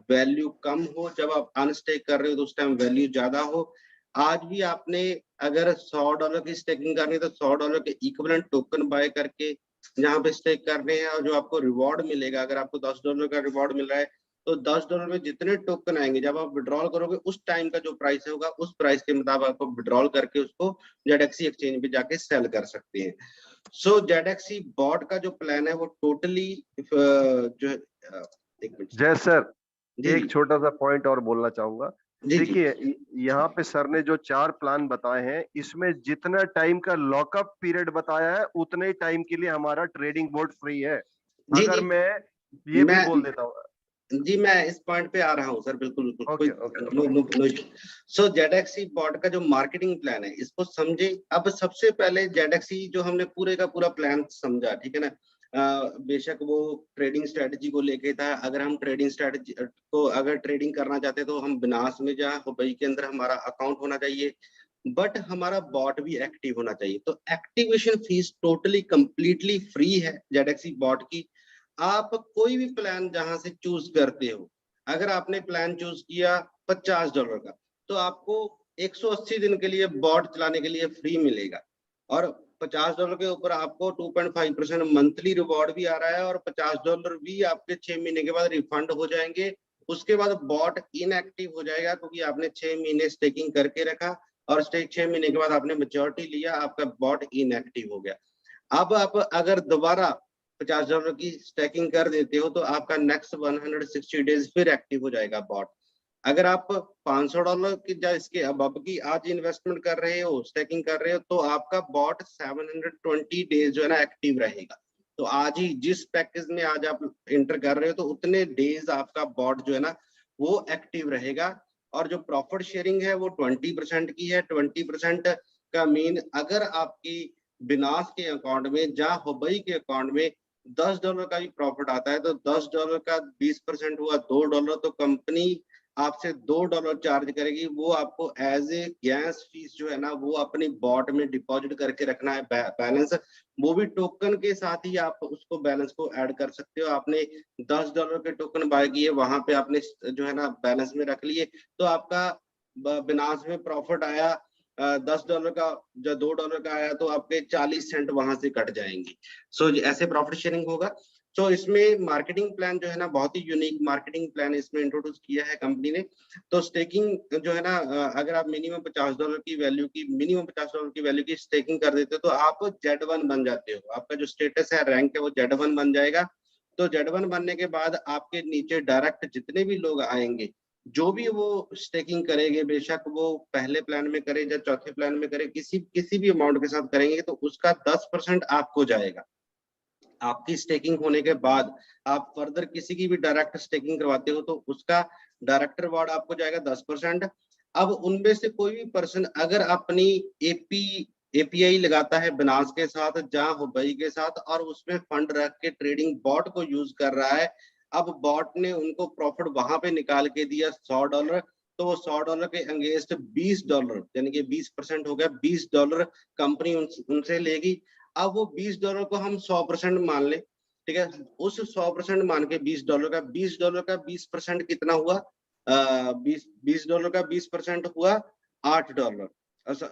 वैल्यू कम हो, जब आप अनस्टेक कर रहे हो तो उस टाइम वैल्यू ज्यादा हो। आज भी आपने अगर $100 की स्टेकिंग करनी है तो $100 के इक्विवेलेंट टोकन बाय करके जहाँ पे स्टेक करने हैं, और जो आपको रिवॉर्ड मिलेगा, अगर आपको $10 का रिवॉर्ड मिल रहा है तो $10 में जितने टोकन आएंगे जब आप विड्रॉल करोगे उस टाइम का जो प्राइस होगा उस प्राइस के मुताबिक आपको विड्रॉल करके उसको जेडएक्सी एक्सचेंज पे जाके सेल कर सकते हैं। सो जेडएक्सी बॉट का जो प्लान है वो टोटली जो है एक मिनट जय सर, जी एक छोटा सा पॉइंट और बोलना चाहूंगा। जी जी देखिए, यहाँ पे सर ने जो 4 प्लान बताए हैं, इसमें जितना टाइम का लॉकअप पीरियड बताया है उतने ही टाइम के लिए हमारा ट्रेडिंग बोर्ड फ्री है। जी अगर जी मैं ये भी मैं बोल देता हूँ। जी मैं इस पॉइंट पे आ रहा हूँ सर, बिल्कुल बिल्कुल ओके, ओके, कोई no okay. No no issue. So ZXE bot का जो मार्केटिंग प्लान है इसको समझे। अब सबसे पहले जेडएक्सी जो हमने पूरे का पूरा प्लान समझा, ठीक है ना। बेशक वो ट्रेडिंग स्ट्रेटजी को लेके था। अगर हम ट्रेडिंग स्ट्रेटजी को अगर ट्रेडिंग करना चाहते तो हम बिनास में जहाँ हुबई के अंदर हमारा अकाउंट होना चाहिए, बट हमारा बॉट भी एक्टिव होना चाहिए। तो activation fees totally completely free है जेडएक्सी बॉट की। आप कोई भी प्लान जहां से चूज करते हो, अगर आपने प्लान चूज किया $50 का, तो आपको 180 दिन के लिए बॉट चलाने के लिए फ्री मिलेगा। और $50 के ऊपर आपको 2.5% मंथली रिवॉर्ड भी आ रहा है, और $50 भी आपके 6 महीने के बाद रिफंड हो जाएंगे। उसके बाद बॉट इनएक्टिव हो जाएगा क्योंकि आपने 6 महीने स्टेकिंग करके रखा, और स्टेक 6 महीने के बाद आपने मेच्योरिटी लिया, आपका बॉट इनएक्टिव हो गया। अब आप अगर दोबारा $50 की स्टेकिंग कर देते हो तो आपका नेक्स्ट 160 डेज फिर एक्टिव हो जाएगा बॉट। अगर आप $500 की या इसके अब की आज इन्वेस्टमेंट कर रहे हो, स्टेकिंग कर रहे हो, तो आपका बॉट 720 डेज जो है ना एक्टिव रहेगा। तो आज ही जिस पैकेज में आज आप इंटर कर रहे हो तो उतने डेज आपका बॉट जो है ना वो एक्टिव रहेगा। और जो प्रॉफिट शेयरिंग है वो 20% की है। 20% का मीन अगर आपकी बिनास के अकाउंट में या हुबई के अकाउंट में $10 का भी प्रॉफिट आता है तो $10 का 20% हुआ $2, तो कंपनी आपसे $2 चार्ज करेगी। वो आपको एज ए गैस फीस जो है ना वो अपनी बॉट में डिपॉजिट करके रखना है बैलेंस। वो भी टोकन के साथ ही आप उसको बैलेंस को ऐड कर सकते हो। आपने $10 के टोकन बाय किए, वहां पे आपने जो है ना बैलेंस में रख लिए, तो आपका बिनास में प्रॉफिट आया $10 का, जब $2 का आया तो आपके 40 सेंट वहां से कट जाएंगे। सो ऐसे प्रॉफिट शेयरिंग होगा। तो इसमें मार्केटिंग प्लान जो है ना बहुत ही यूनिक मार्केटिंग प्लान इसमें इंट्रोड्यूस किया है कंपनी ने। तो स्टेकिंग जो है ना अगर आप मिनिमम $50 की वैल्यू की मिनिमम $50 की वैल्यू की स्टेकिंग कर देते हो तो आप Z1 बन जाते हो। आपका जो स्टेटस है, रैंक है, वो Z1 बन जाएगा। तो Z1 बनने के बाद आपके नीचे डायरेक्ट जितने भी लोग आएंगे, जो भी वो स्टेकिंग करेंगे, बेशक वो पहले प्लान में करे या चौथे प्लान में करे, किसी भी अमाउंट के साथ करेंगे तो उसका 10% आपको जाएगा। आपकी स्टेकिंग होने के बाद आप फर्दर किसी की भी डायरेक्ट स्टेकिंग करवाते हो तो उसका डायरेक्ट रिवॉर्ड आपको जाएगा 10%। अब उनमें से कोई भी पर्सन अगर अपनी एपीआई लगाता है बिनास के साथ, जहां हुबई के साथ, और उसमें फंड रख के ट्रेडिंग बॉट को यूज कर रहा है, अब बॉट ने उनको प्रॉफिट वहां पे निकाल के दिया $100, तो वो $100 के अगेंस्ट $20 यानी कि 20% हो गया, $20 कंपनी उनसे लेगी। अब वो $20 को हम 100% मान ले, ठीक है, उस 100% मान के $20 का 20% कितना हुआ, $20 का 20% हुआ $8। $4 सर,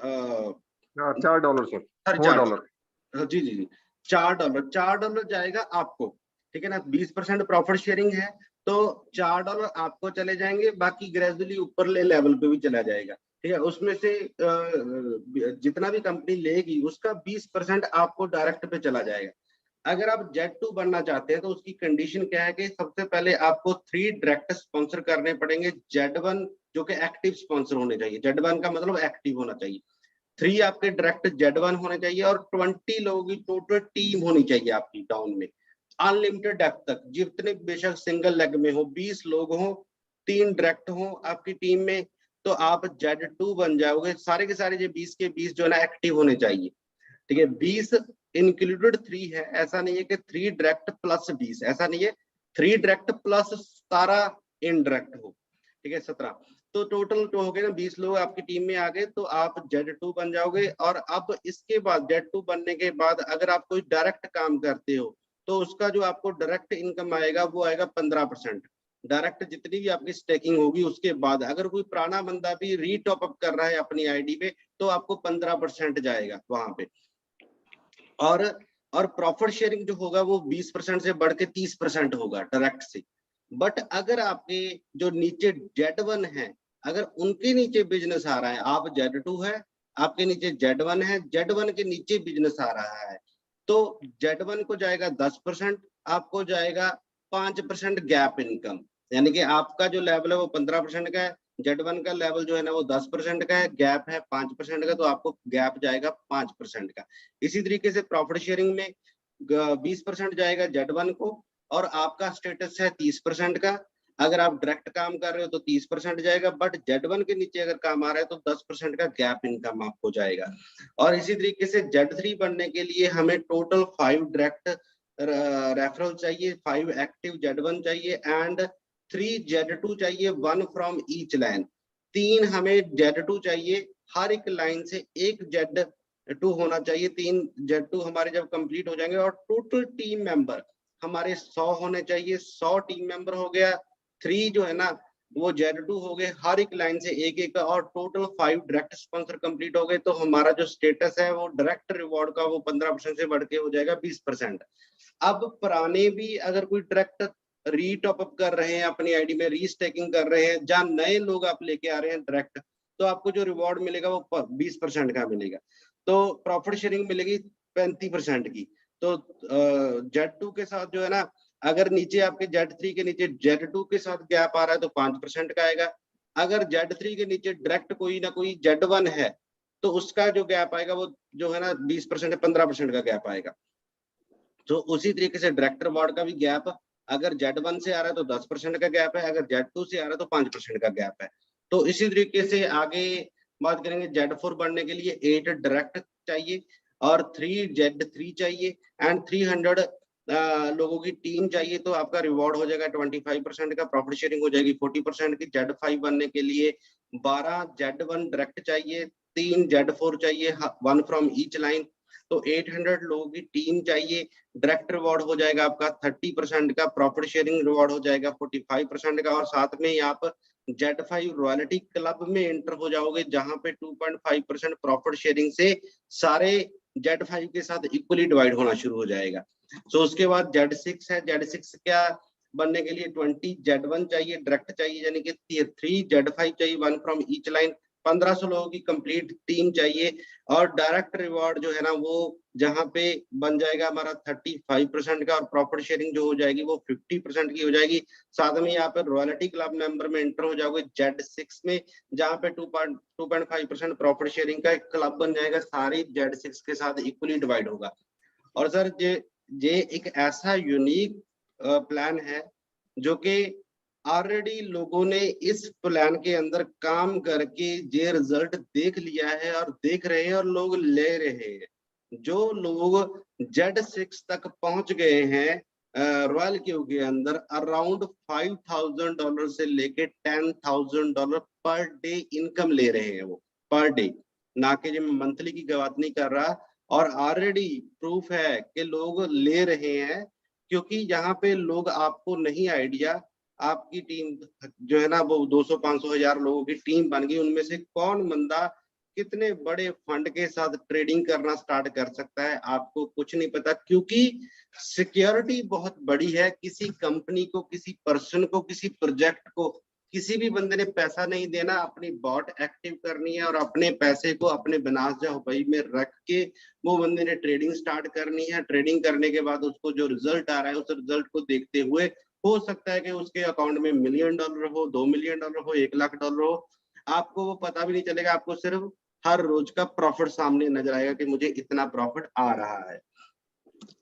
सर $4। जी जी जी, $4 जाएगा आपको, ठीक है ना, 20% प्रॉफिट शेयरिंग है, तो $4 आपको चले जाएंगे, बाकी ग्रेजुअली ऊपर ले लेवल पे भी चला जाएगा, ठीक है। उसमें से जितना भी कंपनी लेगी उसका 20% आपको डायरेक्ट पे चला जाएगा। अगर आप Z2 बनना चाहते हैं तो उसकी कंडीशन क्या है कि सबसे पहले आपको 3 डायरेक्ट स्पॉन्सर करने पड़ेंगे। Z1 जो कि एक्टिव स्पॉन्सर होने चाहिए, Z1 का मतलब एक्टिव होना चाहिए, 3 आपके डायरेक्ट Z1 होने चाहिए, और 20 लोगों की टोटल टीम होनी चाहिए आपकी डाउन में, अनलिमिटेड डेप्थ तक, जितने बेशक सिंगल लेग में हो, 20 लोग हो, 3 डायरेक्ट हो आपकी टीम में, तो आप Z2 बन जाओगे। सारे के सारे जो 20 के 20 जो है ना एक्टिव होने चाहिए, ठीक है। 20 इंक्लूडेड 3 है, ऐसा नहीं है कि 3 डायरेक्ट प्लस 20, ऐसा नहीं है, 3 डायरेक्ट प्लस 17 इनडायरेक्ट हो, ठीक है, 17। तो टोटल तो हो गए ना, 20 लोग आपकी टीम में आ गए, तो आप Z2 बन जाओगे। और अब इसके बाद Z2 बनने के बाद अगर आप कोई डायरेक्ट काम करते हो तो उसका जो आपको डायरेक्ट इनकम आएगा वो आएगा 15%। डायरेक्ट जितनी भी आपकी स्टेकिंग होगी उसके बाद अगर कोई पुराना बंदा भी रीटॉप अप कर रहा है अपनी आईडी पे तो आपको 15% जाएगा वहां पे। और प्रॉफिट शेयरिंग जो होगा वो 20% से बढ़ के 30% होगा डायरेक्ट से। बट अगर आपके जो नीचे Z1 है, अगर उनके नीचे बिजनेस आ रहा है, आप Z2 है, आपके नीचे Z1 है, Z1 के नीचे बिजनेस आ रहा है, तो Z1 को जाएगा 10%, आपको जाएगा 5% गैप इनकम, यानी कि आपका जो लेवल है वो 15% का है, Z1 का लेवल जो है ना वो 10% का है, गैप है 5% का, तो आपको गैप जाएगा 5% का। इसी तरीके से प्रॉफिट शेयरिंग में 20% जाएगा Z1 को, और आपका स्टेटस है 30% का। अगर आप डायरेक्ट काम कर रहे हो तो 30% जाएगा, बट Z1 के नीचे अगर काम आ रहा है तो 10% का गैप इनकम आपको जाएगा। और इसी तरीके से Z3 बनने के लिए हमें टोटल 5 डायरेक्ट रेफरल चाहिए, 5 एक्टिव Z1 चाहिए, एंड 3 Z2 चाहिए, 1 फ्रॉम ईच लाइन। 3 हमें Z2 चाहिए, हर एक लाइन से एक Z2 होना चाहिए। 3 Z2 हमारे जब कंप्लीट हो जाएंगे, और टोटल टीम मेंबर हमारे 100 होने चाहिए, 100 टीम मेंबर हो गया, 3 जो है ना वो Z2 हो गए, हर एक लाइन से एक एक, और टोटल 5 डायरेक्ट स्पॉन्सर कंप्लीट हो गए, तो हमारा जो स्टेटस है वो डायरेक्ट रिवॉर्ड का वो 15% से बढ़ के हो जाएगा 20%। अब पुराने भी अगर कोई डायरेक्ट रीटॉप अप कर रहे हैं अपनी आईडी में, रीस्टेकिंग कर रहे हैं, जहां नए लोग आप लेके आ रहे हैं डायरेक्ट, तो आपको जो रिवॉर्ड मिलेगा वो 20% का मिलेगा, तो प्रॉफिट शेयरिंग मिलेगी 35% की। तो Z2 के साथ जो है ना, अगर नीचे आपके Z3 के नीचे Z2 के साथ गैप आ रहा है तो 5% का आएगा। अगर Z3 के नीचे डायरेक्ट कोई ना कोई Z1 है तो उसका जो गैप आएगा वो जो है ना 20% 15% का गैप आएगा। तो उसी तरीके से डायरेक्ट रिवॉर्ड का भी गैप, अगर Z1 से आ रहा है तो 10% का गैप है, अगर Z2 से आ रहा है तो 5% का गैप है। तो इसी तरीके से आगे बात करेंगे। Z4 बढ़ने के लिए 8 डायरेक्ट चाहिए और 3 Z3 चाहिए, एंड 300 लोगों की टीम चाहिए, तो आपका रिवॉर्ड हो जाएगा 25% का, प्रॉफिट शेयरिंग हो जाएगी 40% की। Z5 बनने के लिए 12 Z1 डायरेक्ट चाहिए, 3 Z4 चाहिए, 1 फ्रॉम ईच लाइन, तो 800 लोगों की टीम चाहिए। डायरेक्ट रिवॉर्ड हो जाएगा आपका 30% का, प्रॉफिट शेयरिंग रिवॉर्ड हो जाएगा 45% का, और साथ में ही आप Z5 रॉयल्टी क्लब में एंटर हो जाओगे, जहां पे 2.5% प्रॉफिट शेयरिंग से सारे Z5 के साथ इक्वली डिवाइड होना शुरू हो जाएगा। तो उसके बाद Z6 है। Z6 क्या बनने के लिए 20 Z1 चाहिए, डायरेक्ट चाहिए, यानी कि 3 Z5 चाहिए, 1 फ्रॉम ईच लाइन, 1500 लोगों की कंप्लीट टीम चाहिए। और डायरेक्ट रिवॉर्ड जो है ना वो जहां पे बन जाएगा हमारा 35% का, और प्रॉफिट शेयरिंग जो हो जाएगी वो 50% की हो जाएगी। साथ में यहाँ पे रॉयल्टी क्लब मेंबर में एंटर हो जाओगे Z6 में, जहां पे 2.5% प्रॉफिट शेयरिंग का एक क्लब बन जाएगा, सारी Z6 के साथ इक्वली डिवाइड होगा। और सर ये एक ऐसा यूनिक प्लान है जो कि ऑलरेडी लोगों ने इस प्लान के अंदर काम करके ये रिजल्ट देख लिया है, और देख रहे हैं, और लोग ले रहे हैं। जो लोग Z6 तक पहुंच गए हैं रॉयल क्यू के अंदर अराउंड $5,000 से लेके $10,000 पर डे इनकम ले रहे हैं वो, पर डे, ना कि जो मंथली की बात नहीं कर रहा। और ऑलरेडी प्रूफ है कि लोग ले रहे हैं, क्योंकि यहाँ पे लोग, आपको नहीं आइडिया, आपकी टीम जो है ना वो 200, 500, 1000 लोगों की टीम बन गई, उनमें से कौन बंदा कितने बड़े फंड के साथ ट्रेडिंग करना स्टार्ट कर सकता है, आपको कुछ नहीं पता। क्योंकि सिक्योरिटी बहुत बड़ी है, किसी कंपनी को, किसी पर्सन को, किसी प्रोजेक्ट को, किसी भी बंदे ने पैसा नहीं देना, अपनी बॉट एक्टिव करनी है और अपने पैसे को अपने बनासजा हुबई में रख के वो बंदे ने ट्रेडिंग स्टार्ट करनी है। ट्रेडिंग करने के बाद उसको जो रिजल्ट आ रहा है, उस रिजल्ट को देखते हुए हो सकता है कि उसके अकाउंट में $1 मिलियन हो, $2 मिलियन हो, $1 लाख हो, आपको वो पता भी नहीं चलेगा। आपको सिर्फ हर रोज का प्रॉफिट सामने नजर आएगा कि मुझे इतना प्रॉफिट आ रहा है।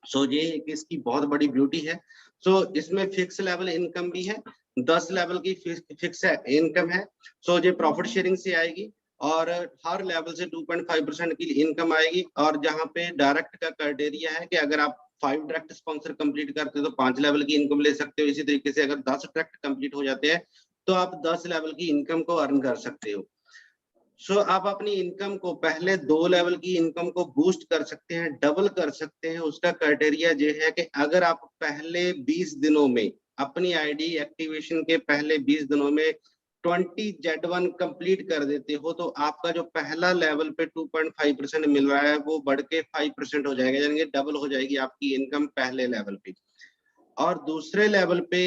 सो ये एक इसकी बहुत बड़ी ब्यूटी है। सो इसमें फिक्स लेवल इनकम भी है, 10 लेवल की फिक्स इनकम है। सो ये प्रॉफिट शेयरिंग से आएगी और हर लेवल से 2.5% की इनकम आएगी। और जहाँ पे डायरेक्ट का क्राइटेरिया है कि अगर आप 5 डायरेक्ट स्पॉन्सर कंप्लीट करते हो तो 5 लेवल की इनकम ले सकते हो। इसी तरीके से अगर 10 डायरेक्ट कंप्लीट हो जाते हैं तो आप 10 लेवल की इनकम को अर्न कर सकते हो। सो आप अपनी इनकम को, पहले 2 लेवल की इनकम को बूस्ट कर सकते हैं, डबल कर सकते हैं। उसका क्राइटेरिया ये है कि अगर आप पहले 20 दिनों में, अपनी आईडी एक्टिवेशन के पहले 20 दिनों में 20 Z1 कंप्लीट कर देते हो तो आपका जो पहला लेवल पे 2.5% मिल रहा है वो बढ़ के 5% हो जाएगा, यानी डबल हो जाएगी आपकी इनकम पहले लेवल पे। और दूसरे लेवल पे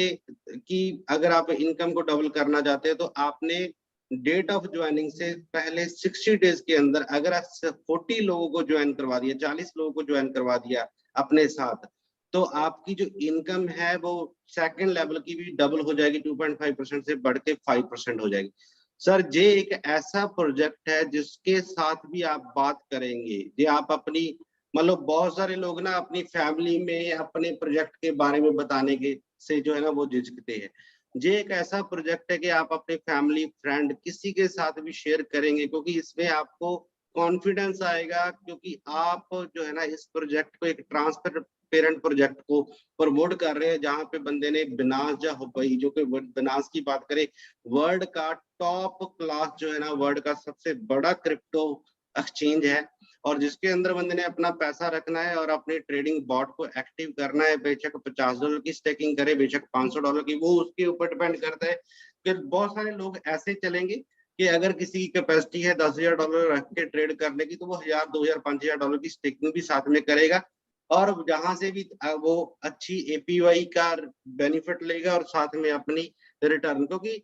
की अगर आप इनकम को डबल करना चाहते हैं तो आपने डेट ऑफ ज्वाइनिंग से पहले 60 डेज के अंदर अगर आप 40 लोगों को ज्वाइन करवा दिया, 40 लोगों को ज्वाइन करवा दिया अपने साथ, तो आपकी जो इनकम है वो सेकंड लेवल की भी डबल हो जाएगी, 2.5% से बढ़ के 5% हो जाएगी। सर ये एक ऐसा प्रोजेक्ट है जिसके साथ भी आप बात करेंगे, ये आप अपनी, मतलब बहुत सारे लोग ना अपनी फैमिली में अपने प्रोजेक्ट के बारे में बताने के से जो है ना वो झिझकते हैं। ये एक ऐसा प्रोजेक्ट है कि आप अपने फैमिली, फ्रेंड, किसी के साथ भी शेयर करेंगे, क्योंकि इसमें आपको कॉन्फिडेंस आएगा, क्योंकि आप जो है ना इस प्रोजेक्ट को, एक ट्रांसपेरेंट प्रोजेक्ट को प्रमोट कर रहे हैं, जहाँ पे बंदे ने बनासजा हुबई, जो कि बनास की बात करें, वर्ल्ड का टॉप क्लास जो है ना, वर्ल्ड का सबसे बड़ा क्रिप्टो एक्सचेंज है, और जिसके अंदर बंदे ने अपना पैसा रखना है और अपने ट्रेडिंग बॉट को एक्टिव करना है। बेशक $50 की स्टेकिंग करे, बेशक $500 की, वो उसके ऊपर डिपेंड करता है। फिर बहुत सारे लोग ऐसे चलेंगे कि अगर किसी की कैपेसिटी है $10,000 रख के ट्रेड करने की, तो वो 1000, 2000, $5000 की स्टेकिंग भी साथ में करेगा, और जहां से भी वो अच्छी एपीवाई का बेनिफिट लेगा और साथ में अपनी रिटर्न। क्योंकि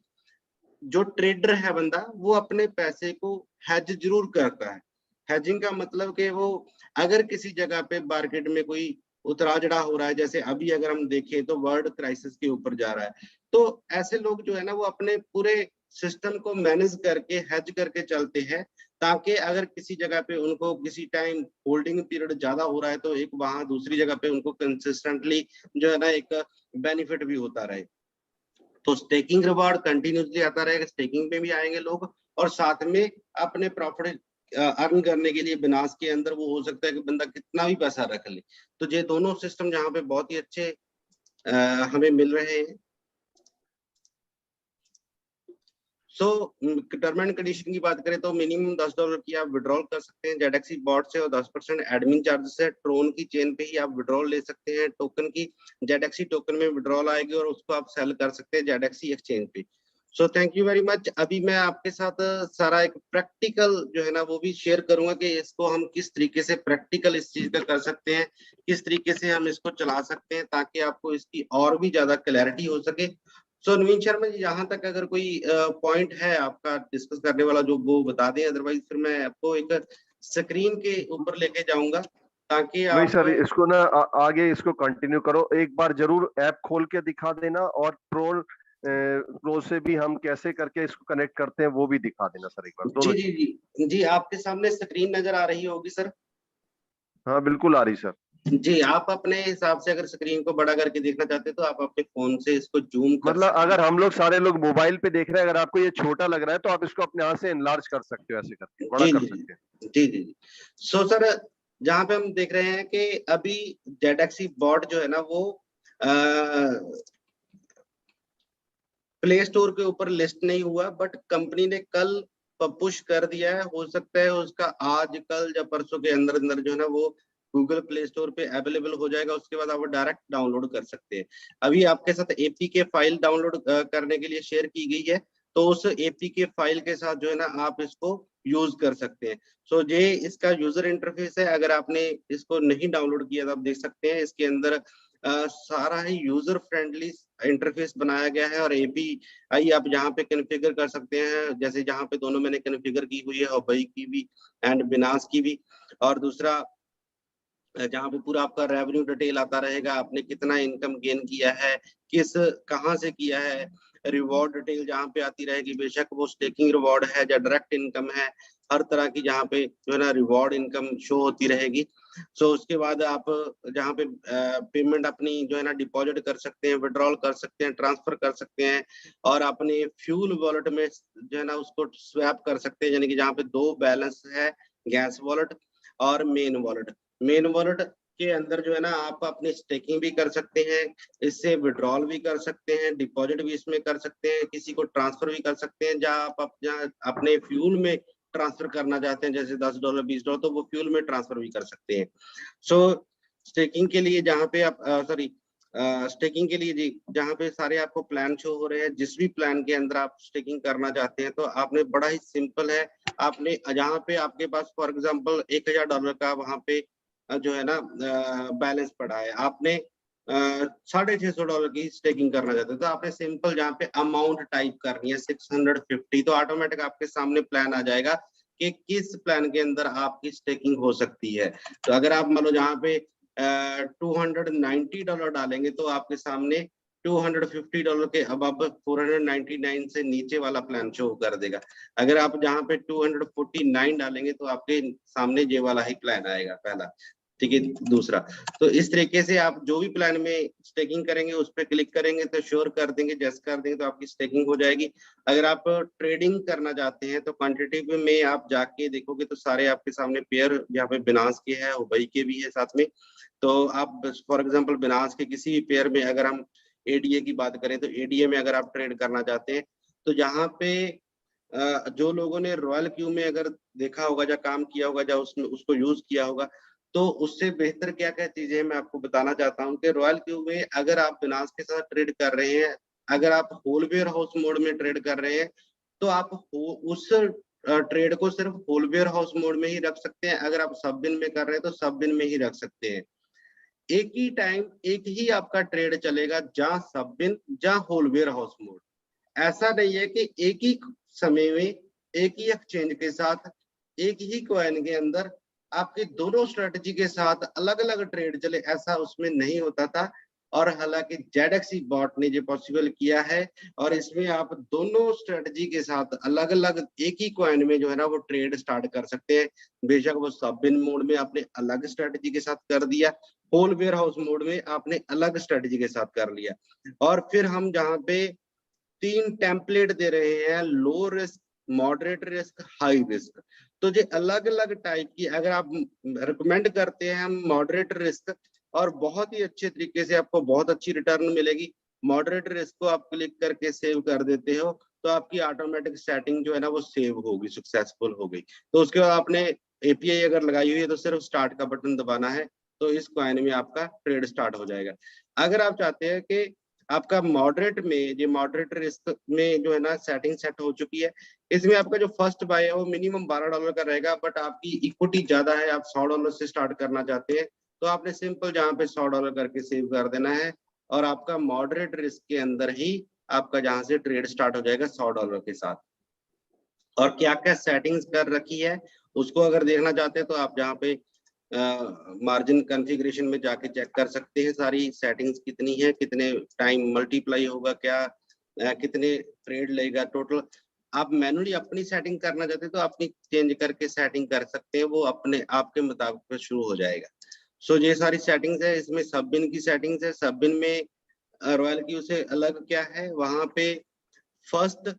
जो ट्रेडर है बंदा, वो अपने पैसे को हैज जरूर करता है। हैजिंग का मतलब कि वो अगर किसी जगह पे मार्केट में कोई उतरा चढ़ा हो रहा है, जैसे अभी अगर हम देखें तो वर्ल्ड क्राइसिस के ऊपर जा रहा है, तो ऐसे लोग जो है ना वो अपने पूरे सिस्टम को मैनेज करके, हैज करके चलते हैं, ताकि अगर किसी जगह पे उनको किसी टाइम होल्डिंग पीरियड ज्यादा हो रहा है तो एक वहां दूसरी जगह पे उनको कंसिस्टेंटली जो है ना एक बेनिफिट भी होता रहे। तो स्टेकिंग रिवार्ड कंटिन्यूसली आता रहेगा, स्टेकिंग पे भी आएंगे लोग, और साथ में अपने प्रॉफिट अर्न करने के लिए बिनास के अंदर वो हो सकता है कि बंदा कितना भी पैसा रख ले। तो ये दोनों सिस्टम जहाँ पे बहुत ही अच्छे हमें मिल रहे हैं। सो टर्म एंड कंडीशन की बात करें तो मिनिमम $10 की आप विड्रॉल कर सकते हैं जेडएक्सी बॉट से, और 10% एडमिन चार्जेस है। ट्रोन की चेन पे ही आप विड्रॉल ले सकते हैं। टोकन की जेडएक्सी टोकन में विड्रॉल आएगी और उसको आप सेल कर सकते हैं जेडएक्सी एक्सचेंज पे। सो थैंक यू वेरी मच। अभी मैं आपके साथ सारा एक प्रैक्टिकल जो है ना वो भी शेयर करूंगा कि इसको हम किस तरीके से प्रैक्टिकल इस चीज का कर सकते हैं, किस तरीके से हम इसको चला सकते हैं, ताकि आपको इसकी और भी ज्यादा क्लैरिटी हो सके। सो नवीन शर्मा जी, यहाँ तक अगर कोई पॉइंट है आपका डिस्कस करने वाला जो वो बता दें, अदरवाइज फिर मैं आपको एक स्क्रीन के ऊपर लेके जाऊंगा ताकि नहीं आप। सर, इसको ना आगे इसको कंटिन्यू करो। एक बार जरूर ऐप खोल के दिखा देना, और प्रो से भी हम कैसे करके इसको कनेक्ट करते हैं वो भी दिखा देना सर, एक बार जी दोनों जी चीजें। जी जी, आपके सामने स्क्रीन नजर आ रही होगी सर। हाँ बिल्कुल आ रही सर। जी, आप अपने हिसाब से अगर स्क्रीन को बड़ा करके देखना चाहते हैं तो आप अपने फोन से इसको जूम कर मतलब सकते अगर हम लोग सारे लोग मोबाइल पे देख रहे हैं, अगर आपको ये छोटा लग रहा है तो आप इसको अपने हाथ से एनलार्ज कर सकते हो, ऐसे करके हैं। बड़ा जी कर जी सकते हैं। जी जी जी। सो सर, जहाँ पे हम देख रहे हैं कि अभी जेडएक्सी बॉट जो है ना वो प्ले स्टोर के ऊपर लिस्ट नहीं हुआ, बट कंपनी ने कल पुश कर दिया है। हो सकता है उसका आज कल या परसों के अंदर अंदर जो है ना वो गूगल प्ले स्टोर पे अवेलेबल हो जाएगा। उसके बाद आप डायरेक्ट डाउनलोड कर सकते हैं। अभी आपके साथ एपीके फाइल डाउनलोड करने के लिए शेयर की गई है, तो उस एपीके फाइल के साथ जो है ना आप इसको यूज कर सकते हैं। सो ये इसका यूजर इंटरफेस है। अगर आपने इसको नहीं डाउनलोड किया तो आप देख सकते हैं इसके अंदर सारा ही यूजर फ्रेंडली इंटरफेस बनाया गया है। और एपीआई आप जहाँ पे कॉन्फ़िगर कर सकते हैं, जैसे जहाँ पे दोनों मैंने कॉन्फ़िगर की हुई है, हुबई की भी एंड बिनास की भी। और दूसरा जहाँ पे पूरा आपका रेवेन्यू डिटेल आता रहेगा, आपने कितना इनकम गेन किया है, किस कहाँ से किया है, रिवॉर्ड डिटेल जहाँ पे आती रहेगी, बेशक वो स्टेकिंग रिवॉर्ड है या डायरेक्ट इनकम है, हर तरह की जहाँ पे जो है ना रिवॉर्ड इनकम शो होती रहेगी। सो उसके बाद आप जहाँ पे पेमेंट अपनी जो है ना डिपॉजिट कर सकते हैं, विड्रॉल कर सकते हैं, ट्रांसफर कर सकते हैं, और अपने फ्यूल वॉलेट में जो है ना उसको स्वैप कर सकते हैं। यानी कि जहाँ पे दो बैलेंस है, गैस वॉलेट और मेन वॉलेट। मेन वॉलेट के अंदर जो है ना आप अपनी स्टेकिंग भी कर सकते हैं, इससे विड्रॉल भी कर सकते हैं, डिपॉजिट भी इसमें कर सकते हैं, किसी को ट्रांसफर भी कर सकते हैं। जहाँ आप जहाँ अपने फ्यूल में ट्रांसफर करना चाहते हैं, जैसे $10 $20, तो वो फ्यूल में ट्रांसफर भी कर सकते हैं। सो स्टेकिंग के लिए जहाँ पे आप स्टेकिंग के लिए जी जहाँ पे सारे आपको प्लान शो हो रहे हैं, जिस भी प्लान के अंदर आप स्टेकिंग करना चाहते हैं, तो आपने बड़ा ही सिंपल है। आपने जहाँ पे आपके पास फॉर एग्जांपल $1000 का वहां पे जो है ना बैलेंस पड़ा है, आपने $650 की स्टेकिंग करना चाहते हैं, तो आपने सिंपल जहाँ पे अमाउंट टाइप करनी है 650, तो ऑटोमेटिक आपके सामने प्लान आ जाएगा कि किस प्लान के अंदर आपकी स्टेकिंग हो सकती है। तो अगर आप मान लो जहाँ पे $290 डालेंगे, तो आपके सामने $250 के अब $499 से नीचे वाला प्लान शो कर देगा। अगर आप जहाँ पे 249 डालेंगे, तो आपके सामने ये वाला ही प्लान आएगा पहला। ठीक है, दूसरा। तो इस तरीके से आप जो भी प्लान में स्टेकिंग करेंगे उस पर क्लिक करेंगे, तो श्योर कर देंगे, जैस कर देंगे, तो आपकी स्टेकिंग हो जाएगी। अगर आप ट्रेडिंग करना चाहते हैं, तो क्वांटिटेटिव में आप जाके देखोगे तो सारे आपके सामने पेयर यहाँ पे बिनास के है, हुबई के भी है साथ में। तो आप फॉर एग्जांपल बिनास के किसी भी पेयर में अगर हम एडीए की बात करें, तो एडीए में अगर आप ट्रेड करना चाहते हैं, तो यहाँ पे जो लोगों ने रॉयल क्यू में अगर देखा होगा या काम किया होगा या उसमें उसको यूज किया होगा, तो उससे बेहतर क्या क्या चीजें मैं आपको बताना चाहता हूँ कि रॉयल क्यू में अगर आप बिनास के साथ ट्रेड कर रहे हैं, अगर आप होल वेयर हाउस मोड में ट्रेड कर रहे हैं, तो आप उस ट्रेड को सिर्फ होल वेयर हाउस मोड में ही रख सकते हैं। अगर आप सब बिन में कर रहे हैं तो सब बिन में ही रख सकते हैं। एक ही टाइम एक ही आपका ट्रेड चलेगा, जहां सब बिन जहां होल वेयर हाउस मोड। ऐसा नहीं है कि एक ही समय में एक ही एक्सचेंज के साथ एक ही कॉइन के अंदर आपके दोनों स्ट्रेटजी के साथ अलग अलग ट्रेड चले, ऐसा उसमें नहीं होता था। और हालांकि जेडएक्सी बॉट ने ये पॉसिबल किया है, और इसमें आप दोनों स्ट्रेटजी के साथ अलग अलग एक ही कॉइन में जो है ना वो ट्रेड स्टार्ट कर सकते हैं। बेशक वो सब बिन मोड में आपने अलग स्ट्रेटजी के साथ कर दिया, होल वेयर हाउस मोड में आपने अलग स्ट्रेटजी के साथ कर लिया। और फिर हम जहाँ पे 3 टेम्पलेट दे रहे हैं, low risk, moderate risk, high risk. तो ये अलग अलग टाइप की, अगर आप रिकमेंड करते हैं हम मॉडरेट रिस्क, और बहुत ही अच्छे तरीके से आपको बहुत अच्छी रिटर्न मिलेगी। मॉडरेट रिस्क को आप क्लिक करके सेव कर देते हो, तो आपकी ऑटोमेटिक सेटिंग जो है ना वो सेव होगी, सक्सेसफुल हो गई। तो उसके बाद आपने एपीआई अगर लगाई हुई है, तो सिर्फ स्टार्ट का बटन दबाना है, तो इस कॉइन में आपका ट्रेड स्टार्ट हो जाएगा। अगर आप चाहते हैं कि आपका मॉडरेट में, ये मॉडरेट रिस्क में जो है ना सेटिंग सेट हो चुकी है, इसमें आपका जो फर्स्ट बाय है वो मिनिमम $12 का रहेगा, बट आपकी इक्विटी ज्यादा है, आप $100 से स्टार्ट करना चाहते हैं, तो आपने सिंपल जहाँ पे $100 करके सेव कर देना है, और आपका मॉडरेट रिस्क के अंदर ही आपका जहाँ से ट्रेड स्टार्ट हो जाएगा $100 के साथ। और क्या क्या सेटिंग्स कर रखी है उसको अगर देखना चाहते हैं, तो आप जहाँ पे मार्जिन कॉन्फ़िगरेशन में जाके चेक कर सकते हैं सारी सेटिंग्स कितनी है, कितने टाइम मल्टीप्लाई होगा, क्या कितने ट्रेड लेगा टोटल। आप मैनुअली अपनी सेटिंग करना चाहते हैं तो अपनी चेंज करके सेटिंग कर सकते हैं, वो अपने आपके मुताबिक शुरू हो जाएगा। सो ये सारी सेटिंग्स है, इसमें सब बिन की सेटिंग्स है। सब बिन में रॉयल क्यू से अलग क्या है, वहां पे फर्स्ट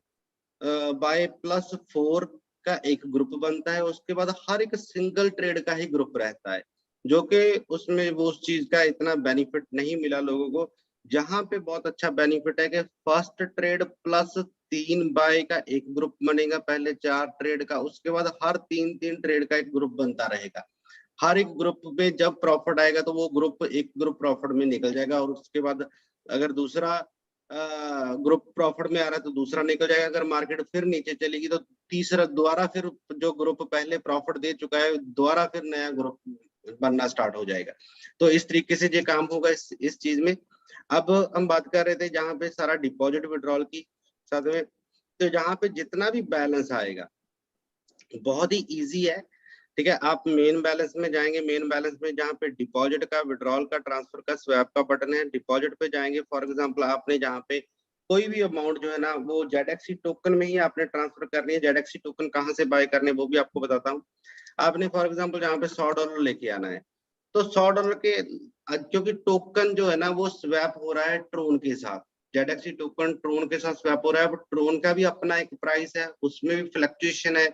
बाय +4 का एक ग्रुप बनता है, उसके बाद हर एक सिंगल ट्रेड का ही ग्रुप रहता है, जो कि उसमें वो उस चीज का इतना बेनिफिट नहीं मिला लोगों को। जहां पे बहुत अच्छा बेनिफिट है कि फर्स्ट ट्रेड प्लस 3 बाय का एक ग्रुप बनेगा, पहले 4 ट्रेड का, उसके बाद हर 3-3 ट्रेड का एक ग्रुप बनता रहेगा। हर एक ग्रुप में जब प्रॉफिट आएगा तो वो ग्रुप एक ग्रुप प्रॉफिट में निकल जाएगा, और उसके बाद अगर दूसरा ग्रुप प्रॉफिट में आ रहा है तो दूसरा निकल जाएगा। अगर मार्केट फिर नीचे चलेगी तो तीसरा दोबारा फिर जो ग्रुप पहले प्रॉफिट दे चुका है दोबारा फिर नया ग्रुप बनना स्टार्ट हो जाएगा। तो इस तरीके से ये काम होगा इस चीज में। अब हम बात कर रहे थे जहां पे सारा डिपॉजिट विड्रॉल की साथ में, तो जहां पे जितना भी बैलेंस आएगा बहुत ही इजी है, ठीक है। आप मेन बैलेंस में जाएंगे, मेन बैलेंस में जहाँ पे डिपॉजिट का, विड्रॉल का, ट्रांसफर का, स्वैप का बटन है, डिपॉजिट पे जाएंगे। फॉर एग्जांपल आपने जहाँ पे कोई भी अमाउंट जो है ना वो जेडएक्सी टोकन में ही आपने ट्रांसफर करनी है। जेडएक्सी टोकन कहाँ से बाय करने वो भी आपको बताता हूँ। आपने फॉर एग्जाम्पल जहाँ पे $100 लेके आना है, तो $100 के, क्योंकि टोकन जो है ना वो स्वैप हो रहा है ट्रोन के साथ, जेडएक्सी टोकन ट्रोन के साथ स्वैप हो रहा है। ट्रोन का भी अपना एक प्राइस है, उसमें भी फ्लक्चुएशन है।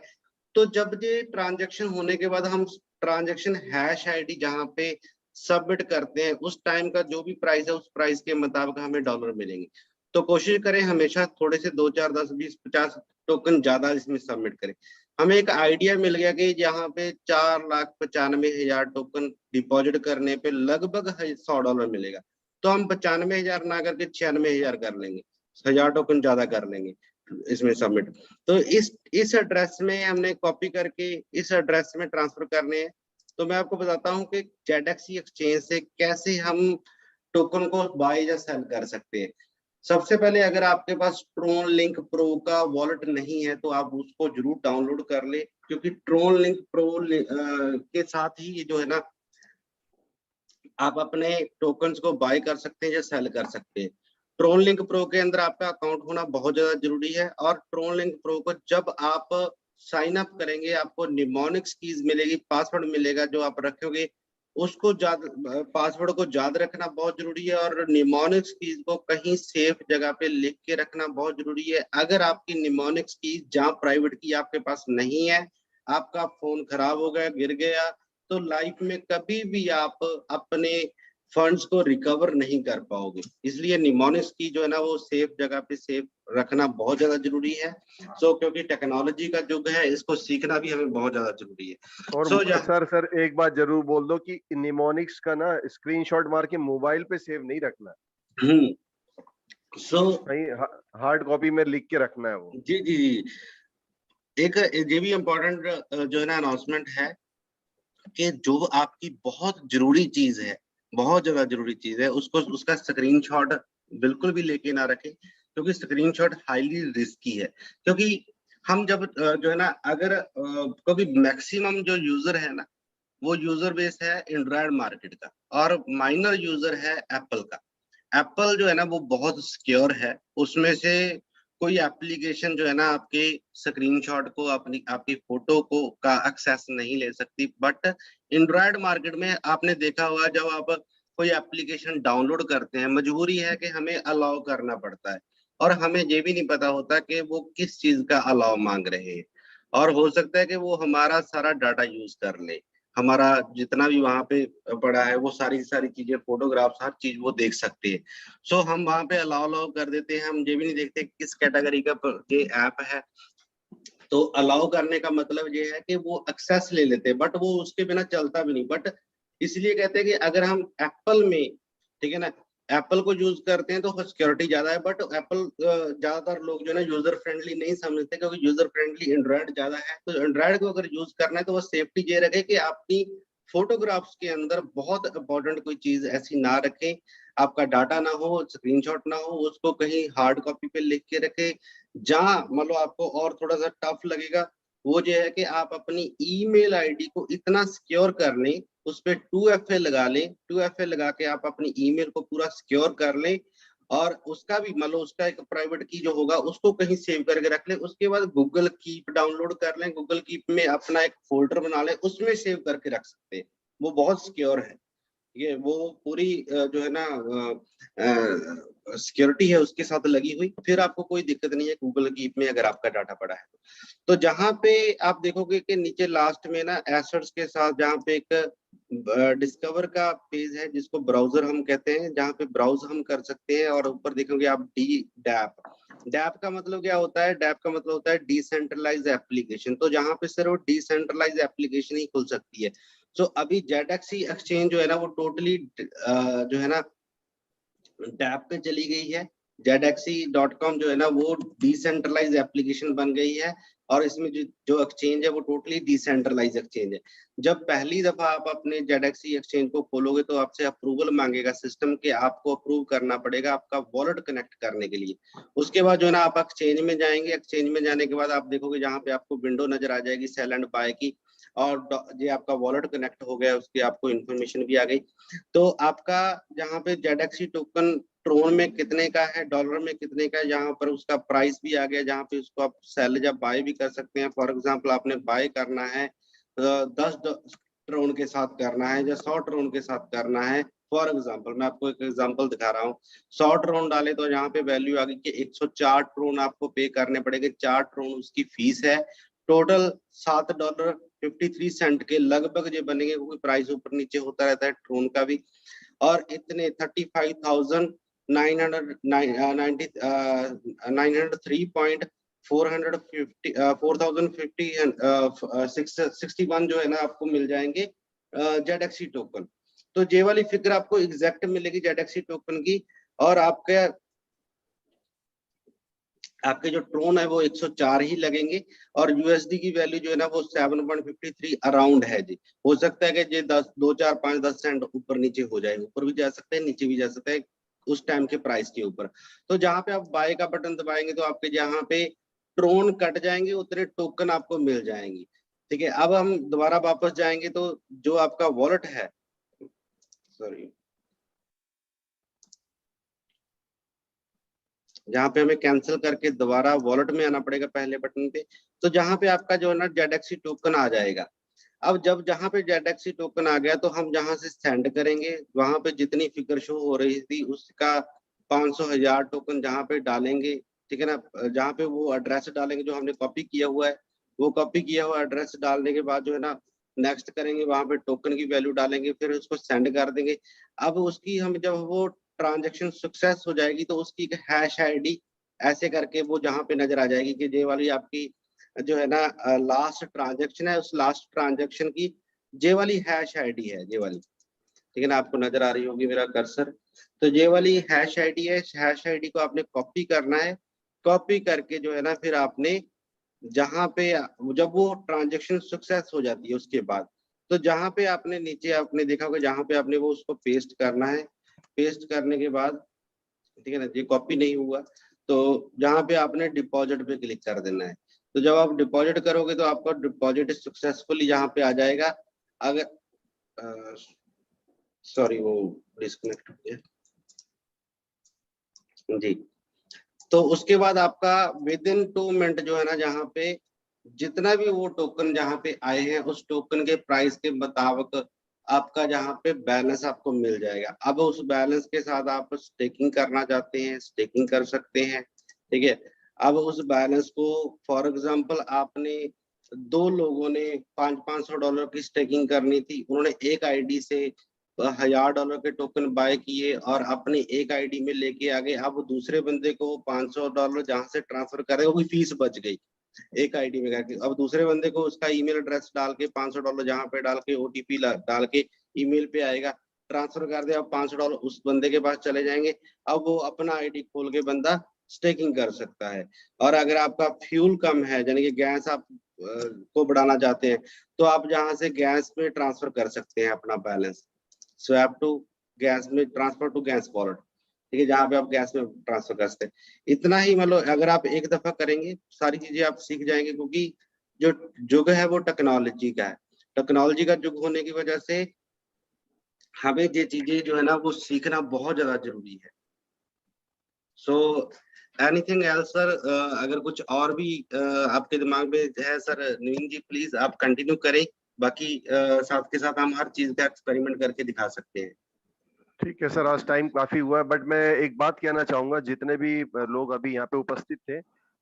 तो जब ये ट्रांजैक्शन होने के बाद हम ट्रांजैक्शन हैश आईडी जहां पे सबमिट करते हैं, उस टाइम का जो भी प्राइस है उस प्राइस के मुताबिक हमें डॉलर मिलेंगे। तो कोशिश करें हमेशा थोड़े से 2 4 10 20 50 टोकन ज्यादा इसमें सबमिट करें। हमें एक आइडिया मिल गया कि यहाँ पे 4,95,000 टोकन डिपॉजिट करने पे लगभग $100 मिलेगा। तो हम 95,000 ना करके 96,000 कर लेंगे, 1000 टोकन ज्यादा कर लेंगे इसमें सबमिट। तो इस एड्रेस में हमने कॉपी करके इस एड्रेस में ट्रांसफर करने हैं। तो मैं आपको बताता हूँ कि जेडएक्सी एक्सचेंज से कैसे हम टोकन को बाय या सेल कर सकते हैं। सबसे पहले अगर आपके पास ट्रोन लिंक प्रो का वॉलेट नहीं है तो आप उसको जरूर डाउनलोड कर ले, क्योंकि ट्रोन लिंक प्रो के साथ ही ये जो है ना आप अपने टोकन्स को बाय कर सकते हैं या सेल कर सकते हैं। ट्रोन लिंक प्रो के अंदर आपका अकाउंट होना बहुत ज्यादा जरूरी है, और ट्रोन लिंक प्रो को जब आप साइन अप करेंगे आपको निमोनिक्स कीज मिलेगी, पासवर्ड मिलेगा जो आप रखोगे। उसको पासवर्ड को याद रखना बहुत जरूरी है, और निमोनिक्स कीज को कहीं सेफ जगह पे लिख के रखना बहुत जरूरी है। अगर आपकी निमोनिक्स कीज जहाँ प्राइवेट की आपके पास नहीं है, आपका फोन खराब हो गया, गिर गया, तो लाइफ में कभी भी आप अपने फंड्स को रिकवर नहीं कर पाओगे। इसलिए निमोनिक्स की जो है ना वो सेफ जगह पे सेफ रखना बहुत ज्यादा जरूरी है। क्योंकि टेक्नोलॉजी का युग है, इसको सीखना भी हमें बहुत ज्यादा जरूरी है। और सर एक बात जरूर बोल दो कि निमोनिक्स का ना स्क्रीनशॉट मार के मोबाइल पे सेव नहीं रखना। कहीं हार्ड कॉपी में लिख के रखना है वो। जी जी जी। एक ये भी इम्पोर्टेंट जो है ना अनाउंसमेंट है कि जो आपकी बहुत जरूरी चीज है, बहुत ज्यादा जरूरी चीज है, उसको उसका स्क्रीनशॉट बिल्कुल भी लेके ना रखें, क्योंकि स्क्रीनशॉट हाईली रिस्की है। क्योंकि हम जब जो है ना अगर क्योंकि मैक्सिमम जो यूजर है ना वो यूजर बेस है एंड्रॉयड मार्केट का, और माइनर यूजर है एप्पल का। एप्पल जो है ना वो बहुत सिक्योर है, उसमें से कोई एप्लीकेशन जो है ना आपके स्क्रीनशॉट को, अपनी आपकी फोटो को का एक्सेस नहीं ले सकती। बट एंड्रॉयड मार्केट में आपने देखा होगा जब आप कोई एप्लीकेशन डाउनलोड करते हैं मजबूरी है कि हमें अलाउ करना पड़ता है, और हमें ये भी नहीं पता होता कि वो किस चीज का अलाउ मांग रहे हैं, और हो सकता है कि वो हमारा सारा डाटा यूज कर ले, हमारा जितना भी वहां पे पड़ा है वो सारी सारी चीजें, फोटोग्राफ्स, हर चीज वो देख सकते हैं। हम वहां पे अलाउ अलाउ कर देते हैं, हम ये भी नहीं देखते किस कैटेगरी का ये ऐप है। तो अलाउ करने का मतलब ये है कि वो एक्सेस ले लेते हैं, बट वो उसके बिना चलता भी नहीं। बट इसलिए कहते हैं कि अगर हम एप्पल में, ठीक है ना, एप्पल को यूज करते हैं तो सिक्योरिटी ज्यादा है। बट एप्पल ज्यादातर लोग जो है ना यूजर फ्रेंडली नहीं समझते, क्योंकि यूजर फ्रेंडली एंड्रॉयड ज्यादा है। तो एंड्रॉयड को अगर यूज करना है तो वो सेफ्टी ये रखे कि आपकी फोटोग्राफ्स के अंदर बहुत इंपॉर्टेंट कोई चीज ऐसी ना रखें, आपका डाटा ना हो, स्क्रीनशॉट ना हो, उसको कहीं हार्ड कॉपी पे लिख के रखे। जहां मतलब आपको और थोड़ा सा टफ लगेगा वो ये है कि आप अपनी ईमेल आईडी को इतना सिक्योर कर लें, उस पर 2FA लगा लें, 2FA लगा के आप अपनी ईमेल को पूरा सिक्योर कर लें, और उसका भी मतलब उसका एक प्राइवेट की जो होगा उसको कहीं सेव करके रख लें। उसके बाद गूगल कीप डाउनलोड कर लें, गूगल कीप में अपना एक फोल्डर बना लें, उसमें सेव करके रख सकते हैं, वो बहुत सिक्योर है। ये वो पूरी जो है ना सिक्योरिटी है उसके साथ लगी हुई, फिर आपको कोई दिक्कत नहीं है गूगल कीप में अगर आपका डाटा पड़ा है तो जहां पे आप देखोगे कि नीचे लास्ट में ना एसेट्स के साथ जहां पे एक डिस्कवर का पेज है जिसको ब्राउजर हम कहते हैं, जहाँ पे ब्राउज हम कर सकते हैं। और ऊपर देखोगे आप डी डैप। डैप का मतलब क्या होता है? डैप का मतलब होता है डिसेंट्रलाइज एप्लीकेशन। तो जहाँ पे सिर्फ डिसेंट्रलाइज एप्लीकेशन ही खुल सकती है। तो अभी जेडएक्सी एक्सचेंज जो है ना वो टोटली जो है ना डैप पे चली गई है। जेडएक्सी.com जो है ना वो डिसेंट्रलाइज एप्लीकेशन बन गई है। और इसमें जो एक्सचेंज है वो टोटली डिसेंट्रलाइज एक्सचेंज है। जब पहली दफा आप अपने जेडएक्सी एक्सचेंज को खोलोगे तो आपसे अप्रूवल मांगेगा सिस्टम के, आपको अप्रूव करना पड़ेगा आपका वॉलेट कनेक्ट करने के लिए। उसके बाद जो है ना आप एक्सचेंज में जाएंगे। एक्सचेंज में जाने के बाद आप देखोगे जहाँ पे आपको विंडो नजर आ जाएगी सेल एंड बाय की, और ये आपका वॉलेट कनेक्ट हो गया, उसकी आपको इन्फॉर्मेशन भी आ गई। तो आपका जहाँ पे जेडएक्सी टोकन ट्रोन में कितने का है, डॉलर में कितने का है, यहाँ पर उसका प्राइस भी आ गया, जहाँ पे उसको आप सेल या बाय भी कर सकते हैं। फॉर एग्जांपल आपने बाय करना है 10 ट्रोन के साथ करना है या 100 ट्रोन के साथ करना है। फॉर एग्जांपल मैं आपको एक एग्जांपल दिखा रहा हूँ। 100 ट्रोन डाले तो यहाँ पे वैल्यू आ गई कि 104 ट्रोन आपको पे करने पड़ेंगे। 4 ट्रोन उसकी फीस है। टोटल $7.53 के लगभग ये बनेंगे, क्योंकि प्राइस ऊपर नीचे होता रहता है ट्रोन का भी। और इतने 35,993.450 जो है ना आपको मिल जाएंगे जेडएक्सी टोकन। तो ये वाली फिगर आपको एग्जैक्ट मिलेगी जेडएक्सी टोकन की। और आपके जो ट्रोन है वो 104 ही लगेंगे। और यूएसडी की वैल्यू जो है ना वो 7.53 अराउंड है जी। हो सकता है कि ये 10 2 4 5 10 सेंट ऊपर नीचे हो जाए, ऊपर भी जा सकते हैं नीचे भी जा सकते हैं उस टाइम के प्राइस के ऊपर। तो जहां पे आप बाय का बटन दबाएंगे तो आपके जहां पे ट्रोन कट जाएंगे उतने टोकन आपको मिल जाएंगे। ठीक है, अब हम दोबारा वापस जाएंगे तो जो आपका वॉलेट है, सॉरी, जहाँ पे हमें कैंसिल करके दोबारा वॉलेट में आना पड़ेगा पहले बटन पे। तो जहाँ पे आपका जो है ना जेडएक्सी टोकन आ जाएगा। अब जब जहाँ पे जेडएक्सी टोकन आ गया तो हम जहाँ से सेंड करेंगे वहां पे जितनी फिगर शो हो रही थी उसका 500,000 टोकन जहाँ पे डालेंगे। ठीक है ना, जहाँ पे वो एड्रेस डालेंगे जो हमने कॉपी किया हुआ है, वो कॉपी किया हुआ एड्रेस डालने के बाद जो है ना नेक्स्ट करेंगे, वहां पे टोकन की वैल्यू डालेंगे, फिर उसको सेंड कर देंगे। अब उसकी हम जब वो ट्रांजेक्शन सक्सेस हो जाएगी तो उसकी एक हैश आईडी ऐसे करके वो जहाँ पे नजर आ जाएगी कि ये वाली आपकी जो है ना लास्ट ट्रांजेक्शन है, उस लास्ट ट्रांजेक्शन की जे वाली हैश आईडी है, जे वाली। ठीक है ना, आपको नजर आ रही होगी मेरा कर्सर। तो ये वाली हैश आईडी है, हैश आईडी को आपने कॉपी करना है। कॉपी करके जो है ना फिर आपने जहाँ पे जब वो ट्रांजेक्शन सक्सेस हो जाती है उसके बाद, तो जहाँ पे आपने नीचे आपने देखा होगा जहाँ पे आपने वो उसको पेस्ट करना है। पेस्ट करने के बाद ठीक है ना, ये कॉपी नहीं हुआ तो जहाँ पे आपने डिपॉजिट पे क्लिक कर देना है। तो जब आप डिपॉजिट करोगे तो आपका डिपॉजिट सक्सेसफुली यहाँ पे आ जाएगा। अगर सॉरी वो डिस्कनेक्ट हो गया जी। तो उसके बाद आपका विद इन 2 मिनट जो है ना जहाँ पे जितना भी वो टोकन जहाँ पे आए हैं उस टोकन के प्राइस के मुताबिक आपका जहाँ पे बैलेंस आपको मिल जाएगा। अब उस बैलेंस के साथ आप स्टेकिंग करना चाहते हैं स्टेकिंग कर सकते हैं। ठीक है, अब उस बैलेंस को फॉर एग्जांपल आपने 2 लोगों ने $500 की स्टेकिंग करनी थी, उन्होंने एक आईडी से $1,000 के टोकन बाय किए और अपने एक आईडी में लेके आ गए। अब दूसरे बंदे को $500 जहां से ट्रांसफर करे वो भी फीस बच गई एक आईडी में करके। अब दूसरे बंदे को उसका ईमेल एड्रेस डाल के $500 जहां पे डाल के ओटीपी डाल के ईमेल पे आएगा, ट्रांसफर कर दे। अब $500 उस बंदे के पास चले जाएंगे। अब वो अपना आईडी खोल के बंदा स्टेकिंग कर सकता है। और अगर आपका फ्यूल कम है यानी कि गैस आप को बढ़ाना चाहते हैं तो आप जहां से गैस में ट्रांसफर कर सकते हैं अपना बैलेंस। स्वैप टू गैस में ट्रांसफर टू गैस वॉलेट। ठीक है, जहाँ पे आप गैस में ट्रांसफर कर सकते हैं। इतना ही मतलब अगर आप एक दफा करेंगे सारी चीजें आप सीख जाएंगे, क्योंकि जो युग है वो टेक्नोलॉजी का है। टेक्नोलॉजी का युग होने की वजह से हमें ये चीजें जो है ना वो सीखना बहुत ज्यादा जरूरी है। So anything else sir? अगर कुछ और भी आपके दिमाग में है सर, नवीन जी प्लीज आप कंटिन्यू करें। बाकी साथ के साथ हम हर चीज का एक्सपेरिमेंट करके दिखा सकते हैं। ठीक है सर, आज टाइम काफी हुआ है, बट मैं एक बात कहना चाहूंगा, जितने भी लोग अभी यहाँ पे उपस्थित थे,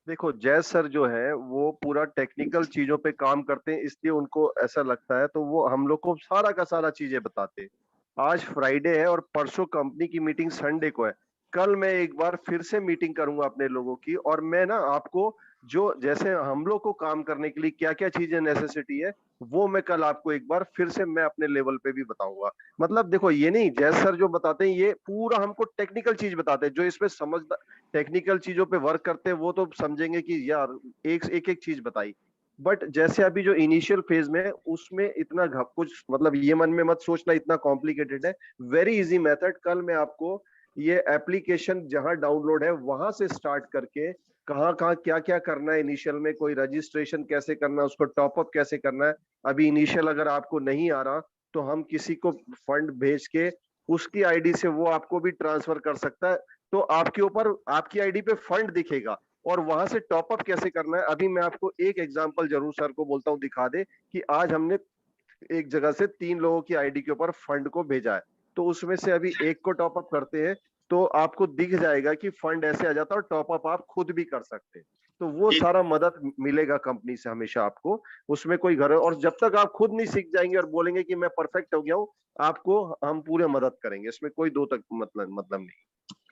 देखो जय सर जो है वो पूरा टेक्निकल चीजों पे काम करते हैं, इसलिए उनको ऐसा लगता है, तो वो हम लोग को सारा का सारा चीजें बताते हैं। आज फ्राइडे है और परसों कंपनी की मीटिंग संडे को है। कल मैं एक बार फिर से मीटिंग करूंगा अपने लोगों की, और मैं ना आपको जो जैसे हम लोग को काम करने के लिए क्या क्या चीजें नेसेसिटी है, वो मैं कल आपको एक बार फिर से मैं अपने लेवल पे भी बताऊंगा। मतलब देखो ये नहीं, जय सर जो बताते हैं ये पूरा हमको टेक्निकल चीज बताते हैं, जो इसमें समझ टेक्निकल चीजों पे वर्क करते हैं वो तो समझेंगे कि यार एक एक एक चीज बताई। बट जैसे अभी जो इनिशियल फेज में है उसमें इतना कुछ मतलब ये मन में मत सोचना इतना कॉम्प्लिकेटेड है। वेरी इजी मेथड, कल मैं आपको ये एप्लीकेशन जहां डाउनलोड है वहां से स्टार्ट करके कहाँ कहाँ क्या क्या करना है, इनिशियल में कोई रजिस्ट्रेशन कैसे करना है, उसको टॉपअप कैसे करना है। अभी इनिशियल अगर आपको नहीं आ रहा तो हम किसी को फंड भेज के उसकी आईडी से वो आपको भी ट्रांसफर कर सकता है। तो आपके ऊपर आपकी आईडी पे फंड दिखेगा, और वहां से टॉपअप कैसे करना है अभी मैं आपको एक एग्जांपल जरूर सर को बोलता हूँ दिखा दे, कि आज हमने एक जगह से 3 लोगों की आईडी के ऊपर फंड को भेजा है, तो उसमें से अभी एक को टॉपअप करते हैं, तो आपको दिख जाएगा कि फंड ऐसे आ जाता है और टॉपअप आप खुद भी कर सकते हैं। तो वो जी सारा मदद मिलेगा कंपनी से हमेशा आपको, उसमें कोई घर, और जब तक आप खुद नहीं सीख जाएंगे और बोलेंगे कि मैं परफेक्ट हो गया हूँ, आपको हम पूरे मदद करेंगे, इसमें कोई दो तक मतलब नहीं।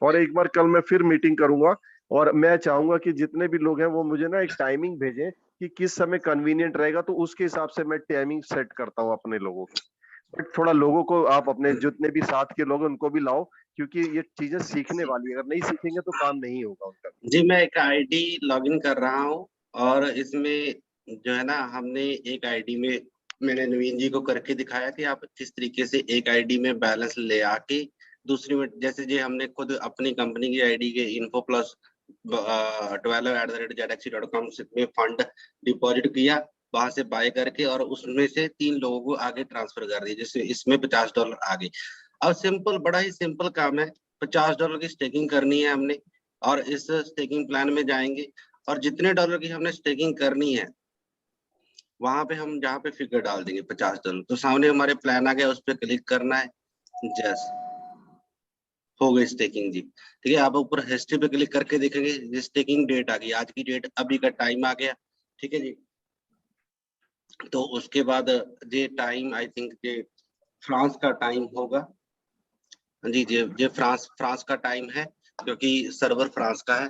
और एक बार कल मैं फिर मीटिंग करूंगा, और मैं चाहूंगा कि जितने भी लोग हैं वो मुझे ना एक टाइमिंग भेजें कि किस समय कन्वीनियंट रहेगा, तो उसके हिसाब से मैं टाइमिंग सेट करता हूँ अपने लोगों की। बट थोड़ा लोगों को आप अपने जितने भी साथ के लोग हैं उनको भी लाओ, क्योंकि ये चीजें सीखने वाली है, अगर नहीं सीखेंगे तो काम नहीं होगा उनका। जी, मैं एक आईडी लॉगिन कर रहा हूँ और इसमें जो है ना हमने एक आईडी में मैंने नवीन जी को करके दिखाया कि आप किस तरीके से एक आईडी में बैलेंस ले आके दूसरी में जैसे जे हमने खुद अपनी कंपनी की आईडी के इन्फो प्लस 12@ZXC.com में फंड डिपॉजिट किया, वहां से बाय करके और उसमें से 3 लोगों को आगे ट्रांसफर कर दिया, जिससे इसमें $50 आ गए। अब सिंपल, बड़ा ही सिंपल काम है। $50 की स्टेकिंग करनी है हमने और इस स्टेकिंग प्लान में जाएंगे और जितने डॉलर की हमने स्टेकिंग करनी है वहां पे हम जहाँ पे फिगर डाल देंगे $50, तो सामने हमारे प्लान आ गया, उस पर क्लिक करना है। जस्ट हो गई स्टेकिंग जी। ठीक है, आप ऊपर हिस्ट्री पे क्लिक करके देखेंगे स्टेकिंग डेट आ गई, आज की डेट, अभी का टाइम आ गया। ठीक है जी। तो उसके बाद ये टाइम आई थिंक ये फ्रांस का टाइम होगा। जी जी, ये फ्रांस फ्रांस का टाइम है क्योंकि सर्वर फ्रांस का है।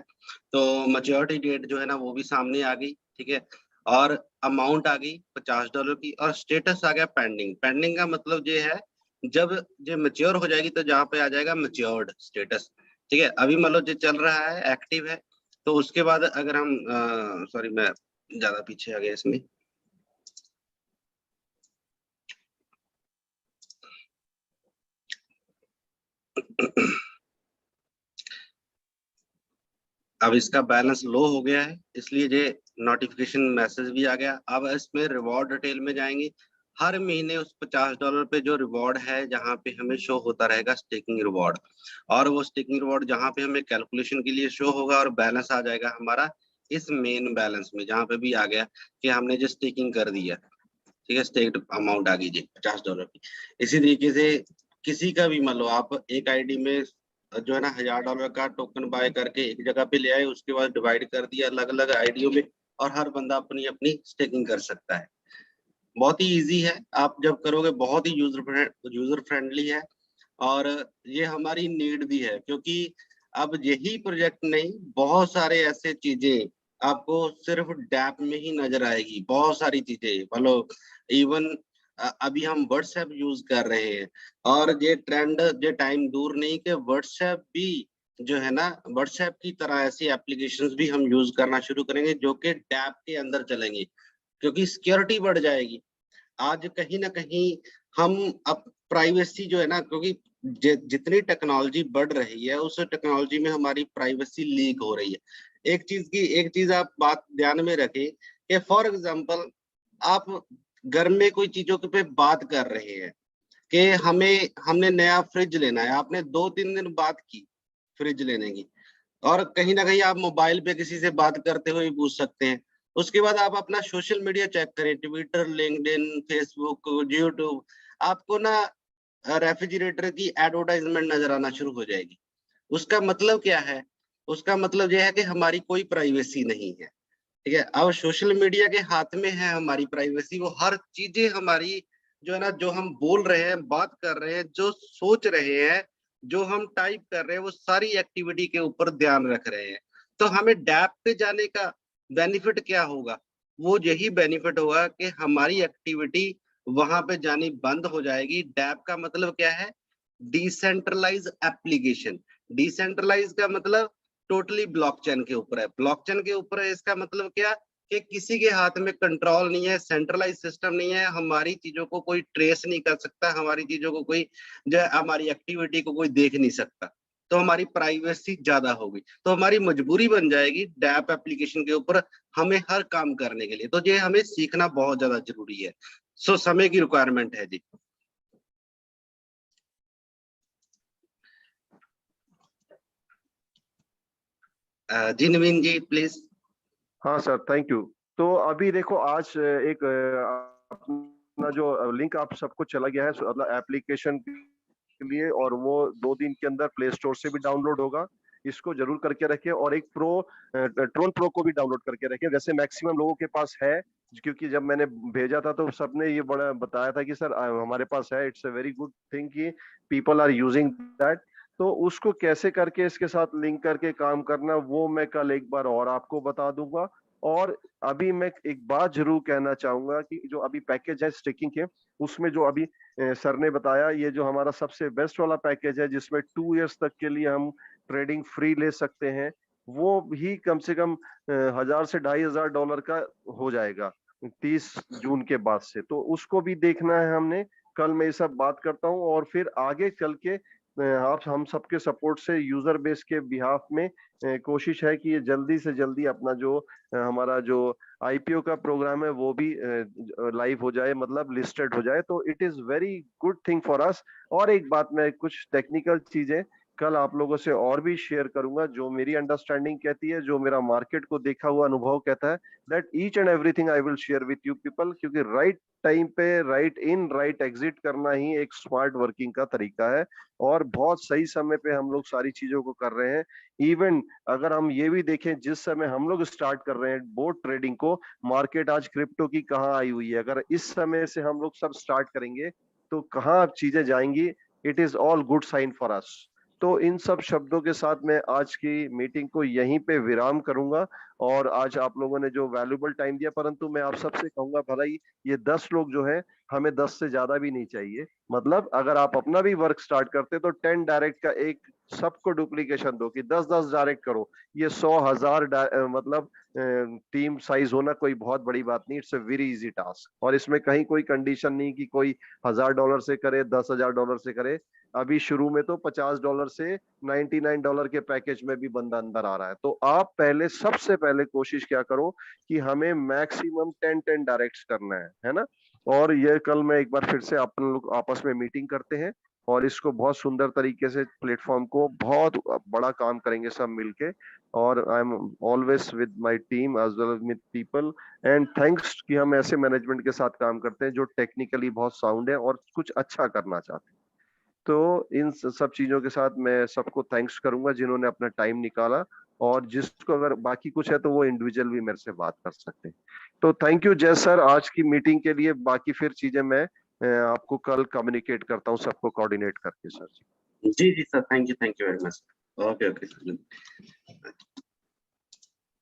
तो मैच्योरिटी डेट जो है ना वो भी सामने आ गई। ठीक है, और अमाउंट आ गई $50 की और स्टेटस आ गया पेंडिंग। पेंडिंग का मतलब ये है जब ये मैच्योर हो जाएगी तो जहाँ पे आ जाएगा मैच्योर्ड स्टेटस। ठीक है, अभी मान लो ये चल रहा है, एक्टिव है। तो उसके बाद अगर हम सॉरी मैं ज्यादा पीछे आ गया इसमें। अब इसका बैलेंस लो हो गया है इसलिए ये नोटिफिकेशन मैसेज भी आ गया। अब इसमें रिवॉर्ड डिटेल में जाएंगे। हर महीने उस $50 पे जो रिवॉर्ड है जहाँ पे हमें शो होता रहेगा स्टेकिंग रिवॉर्ड, और वो स्टेकिंग रिवॉर्ड जहाँ पे हमें कैलकुलेशन के लिए शो होगा और बैलेंस आ जाएगा हमारा इस मेन बैलेंस में, जहाँ पे भी आ गया कि हमने जो स्टेकिंग कर दिया। ठीक है, स्टेक्ड अमाउंट आ गई जी $50 की। इसी तरीके से किसी का भी मान लो आप एक आईडी में जो है ना $1000 का टोकन बाय करके एक जगह पे ले आए, उसके बाद डिवाइड कर दिया अलग अलग आईडियो में, और हर बंदा अपनी अपनी स्टेकिंग कर सकता है। बहुत ही इजी है, आप जब करोगे बहुत ही यूजर फ्रेंडली है। और ये हमारी नीड भी है क्योंकि अब यही प्रोजेक्ट नहीं, बहुत सारे ऐसे चीजें आपको सिर्फ डैप में ही नजर आएगी। बहुत सारी चीजें मतलब इवन अभी हम व्हाट्सएप यूज कर रहे हैं और ये ट्रेंड, ये टाइम दूर नहीं कि व्हाट्सएप भी जो है ना व्हाट्सएप की तरह ऐसी एप्लीकेशंस भी हम यूज करना शुरू करेंगे जो कि डैप के अंदर चलेंगी, क्योंकि सिक्योरिटी बढ़ जाएगी। आज कहीं ना कहीं हम अब प्राइवेसी जो है ना, क्योंकि जितनी टेक्नोलॉजी बढ़ रही है उस टेक्नोलॉजी में हमारी प्राइवेसी लीक हो रही है। एक चीज आप बात ध्यान में रखें कि फॉर एग्जांपल आप घर में कोई चीजों पे बात कर रहे हैं कि हमने नया फ्रिज लेना है, आपने 2-3 दिन बात की फ्रिज लेने की, और कहीं ना कहीं आप मोबाइल पे किसी से बात करते हुए पूछ सकते हैं। उसके बाद आप अपना सोशल मीडिया चेक करें, ट्विटर, लिंक्डइन, फेसबुक, यूट्यूब, आपको ना रेफ्रिजरेटर की एडवर्टाइजमेंट नजर आना शुरू हो जाएगी। उसका मतलब क्या है? उसका मतलब यह है कि हमारी कोई प्राइवेसी नहीं है। ठीक है, अब सोशल मीडिया के हाथ में है हमारी प्राइवेसी, वो हर चीजें हमारी जो है ना, जो हम बोल रहे हैं, बात कर रहे हैं, जो सोच रहे हैं, जो हम टाइप कर रहे हैं, वो सारी एक्टिविटी के ऊपर ध्यान रख रहे हैं। तो हमें डैप पे जाने का बेनिफिट क्या होगा? वो यही बेनिफिट होगा कि हमारी एक्टिविटी वहां पे जानी बंद हो जाएगी। डैप का मतलब क्या है? Decentralise application. डिसेंट्रलाइज का मतलब टोटली ब्लॉकचेन के ऊपर है। ब्लॉकचेन के ऊपर है, इसका मतलब क्या कि किसी के हाथ में कंट्रोल नहीं है, सेंट्रलाइज सिस्टम नहीं है, हमारी चीजों को कोई ट्रेस नहीं कर सकता, हमारी चीजों को कोई, जो हमारी एक्टिविटी को कोई देख नहीं सकता। तो हमारी प्राइवेसी ज्यादा होगी, तो हमारी मजबूरी बन जाएगी डैप एप्लीकेशन के ऊपर हमें हर काम करने के लिए। तो ये हमें सीखना बहुत ज्यादा जरूरी है। सो समय की रिक्वायरमेंट है जी। जी नवीन जी प्लीज। हाँ सर, थैंक यू। तो अभी देखो, आज एक अपना जो लिंक आप सबको चला गया है, मतलब एप्लीकेशन के लिए, और वो 2 दिन के अंदर प्ले स्टोर से भी डाउनलोड होगा। इसको जरूर करके रखें, और एक ट्रोन प्रो को भी डाउनलोड करके रखें, वैसे मैक्सिमम लोगों के पास है। क्योंकि जब मैंने भेजा था तो सबने ये बड़ा बताया था कि सर हमारे पास है। It's a very good thing कि पीपल आर यूजिंग दैट। तो उसको कैसे करके इसके साथ लिंक करके काम करना, वो मैं कल एक बार और आपको बता दूंगा। और अभी मैं एक बात जरूर कहना चाहूंगा कि जो अभी पैकेज है स्टिकिंग के, उसमें जो अभी सर ने बताया, ये जो हमारा सबसे बेस्ट वाला पैकेज है जिसमें 2 इयर्स तक के लिए हम ट्रेडिंग फ्री ले सकते हैं, वो भी कम से कम 1000 से $2500 का हो जाएगा 30 जून के बाद से। तो उसको भी देखना है हमने। कल मैं ये सब बात करता हूँ, और फिर आगे चल के आप हम सबके सपोर्ट से यूजर बेस के बिहाफ में कोशिश है कि ये जल्दी से जल्दी अपना जो हमारा जो आईपीओ का प्रोग्राम है वो भी लाइव हो जाए, मतलब लिस्टेड हो जाए। तो it is very good thing for us. और एक बात, मैं कुछ टेक्निकल चीजें कल आप लोगों से और भी शेयर करूंगा, जो मेरी अंडरस्टैंडिंग कहती है, जो मेरा मार्केट को देखा हुआ अनुभव कहता है, that each and everything I will share with you people. क्योंकि राइट टाइम पे राइट इन राइट एग्जिट करना ही एक स्मार्ट वर्किंग का तरीका है। और बहुत सही समय पे हम लोग सारी चीजों को कर रहे हैं। इवन अगर हम ये भी देखें, जिस समय हम लोग स्टार्ट कर रहे हैं बोट ट्रेडिंग को, मार्केट आज क्रिप्टो की कहाँ आई हुई है। अगर इस समय से हम लोग सब स्टार्ट करेंगे तो कहाँ अब चीजें जाएंगी। It is all good sign for us. तो इन सब शब्दों के साथ मैं आज की मीटिंग को यहीं पे विराम करूंगा। और आज आप लोगों ने जो वैल्यूबल टाइम दिया, परंतु मैं आप सबसे कहूंगा, भला ये 10 लोग जो है, हमें 10 से ज्यादा भी नहीं चाहिए। मतलब अगर आप अपना भी वर्क स्टार्ट करते तो 10 डायरेक्ट का एक सबको डुप्लीकेशन दो, कि 10-10 डायरेक्ट करो। ये 100,000 मतलब टीम साइज होना कोई बहुत बड़ी बात नहीं। It's a very easy task, और इसमें कहीं कोई कंडीशन नहीं कि कोई $1000 से करे, $10,000 से करे। अभी शुरू में तो $50 से $99 के पैकेज में भी बंदा अंदर आ रहा है। तो आप पहले, सबसे पहले कोशिश क्या करो कि हमें मैक्सिमम 10-10 डायरेक्ट्स करना है ना। और ये कल मैं एक बार फिर से अपन लोग आपस में मीटिंग करते हैं, और इसको बहुत सुंदर तरीके से प्लेटफॉर्म को बहुत बड़ा काम करेंगे सब मिलके। और I am always with my team as well as with people. And thanks कि हम ऐसे मैनेजमेंट के साथ काम करते हैं जो टेक्निकली बहुत साउंड है और कुछ अच्छा करना चाहते हैं। तो इन सब चीजों के साथ मैं सबको थैंक्स करूंगा जिन्होंने अपना टाइम निकाला। और जिसको अगर बाकी कुछ है तो वो इंडिविजुअल भी मेरे से बात कर सकते हैं। तो थैंक यू जय सर आज की मीटिंग के लिए। बाकी फिर चीजें मैं आपको कल कम्युनिकेट करता हूँ सबको कोऑर्डिनेट करके सर जी। जी जी sir, thank you very much. Okay okay sir.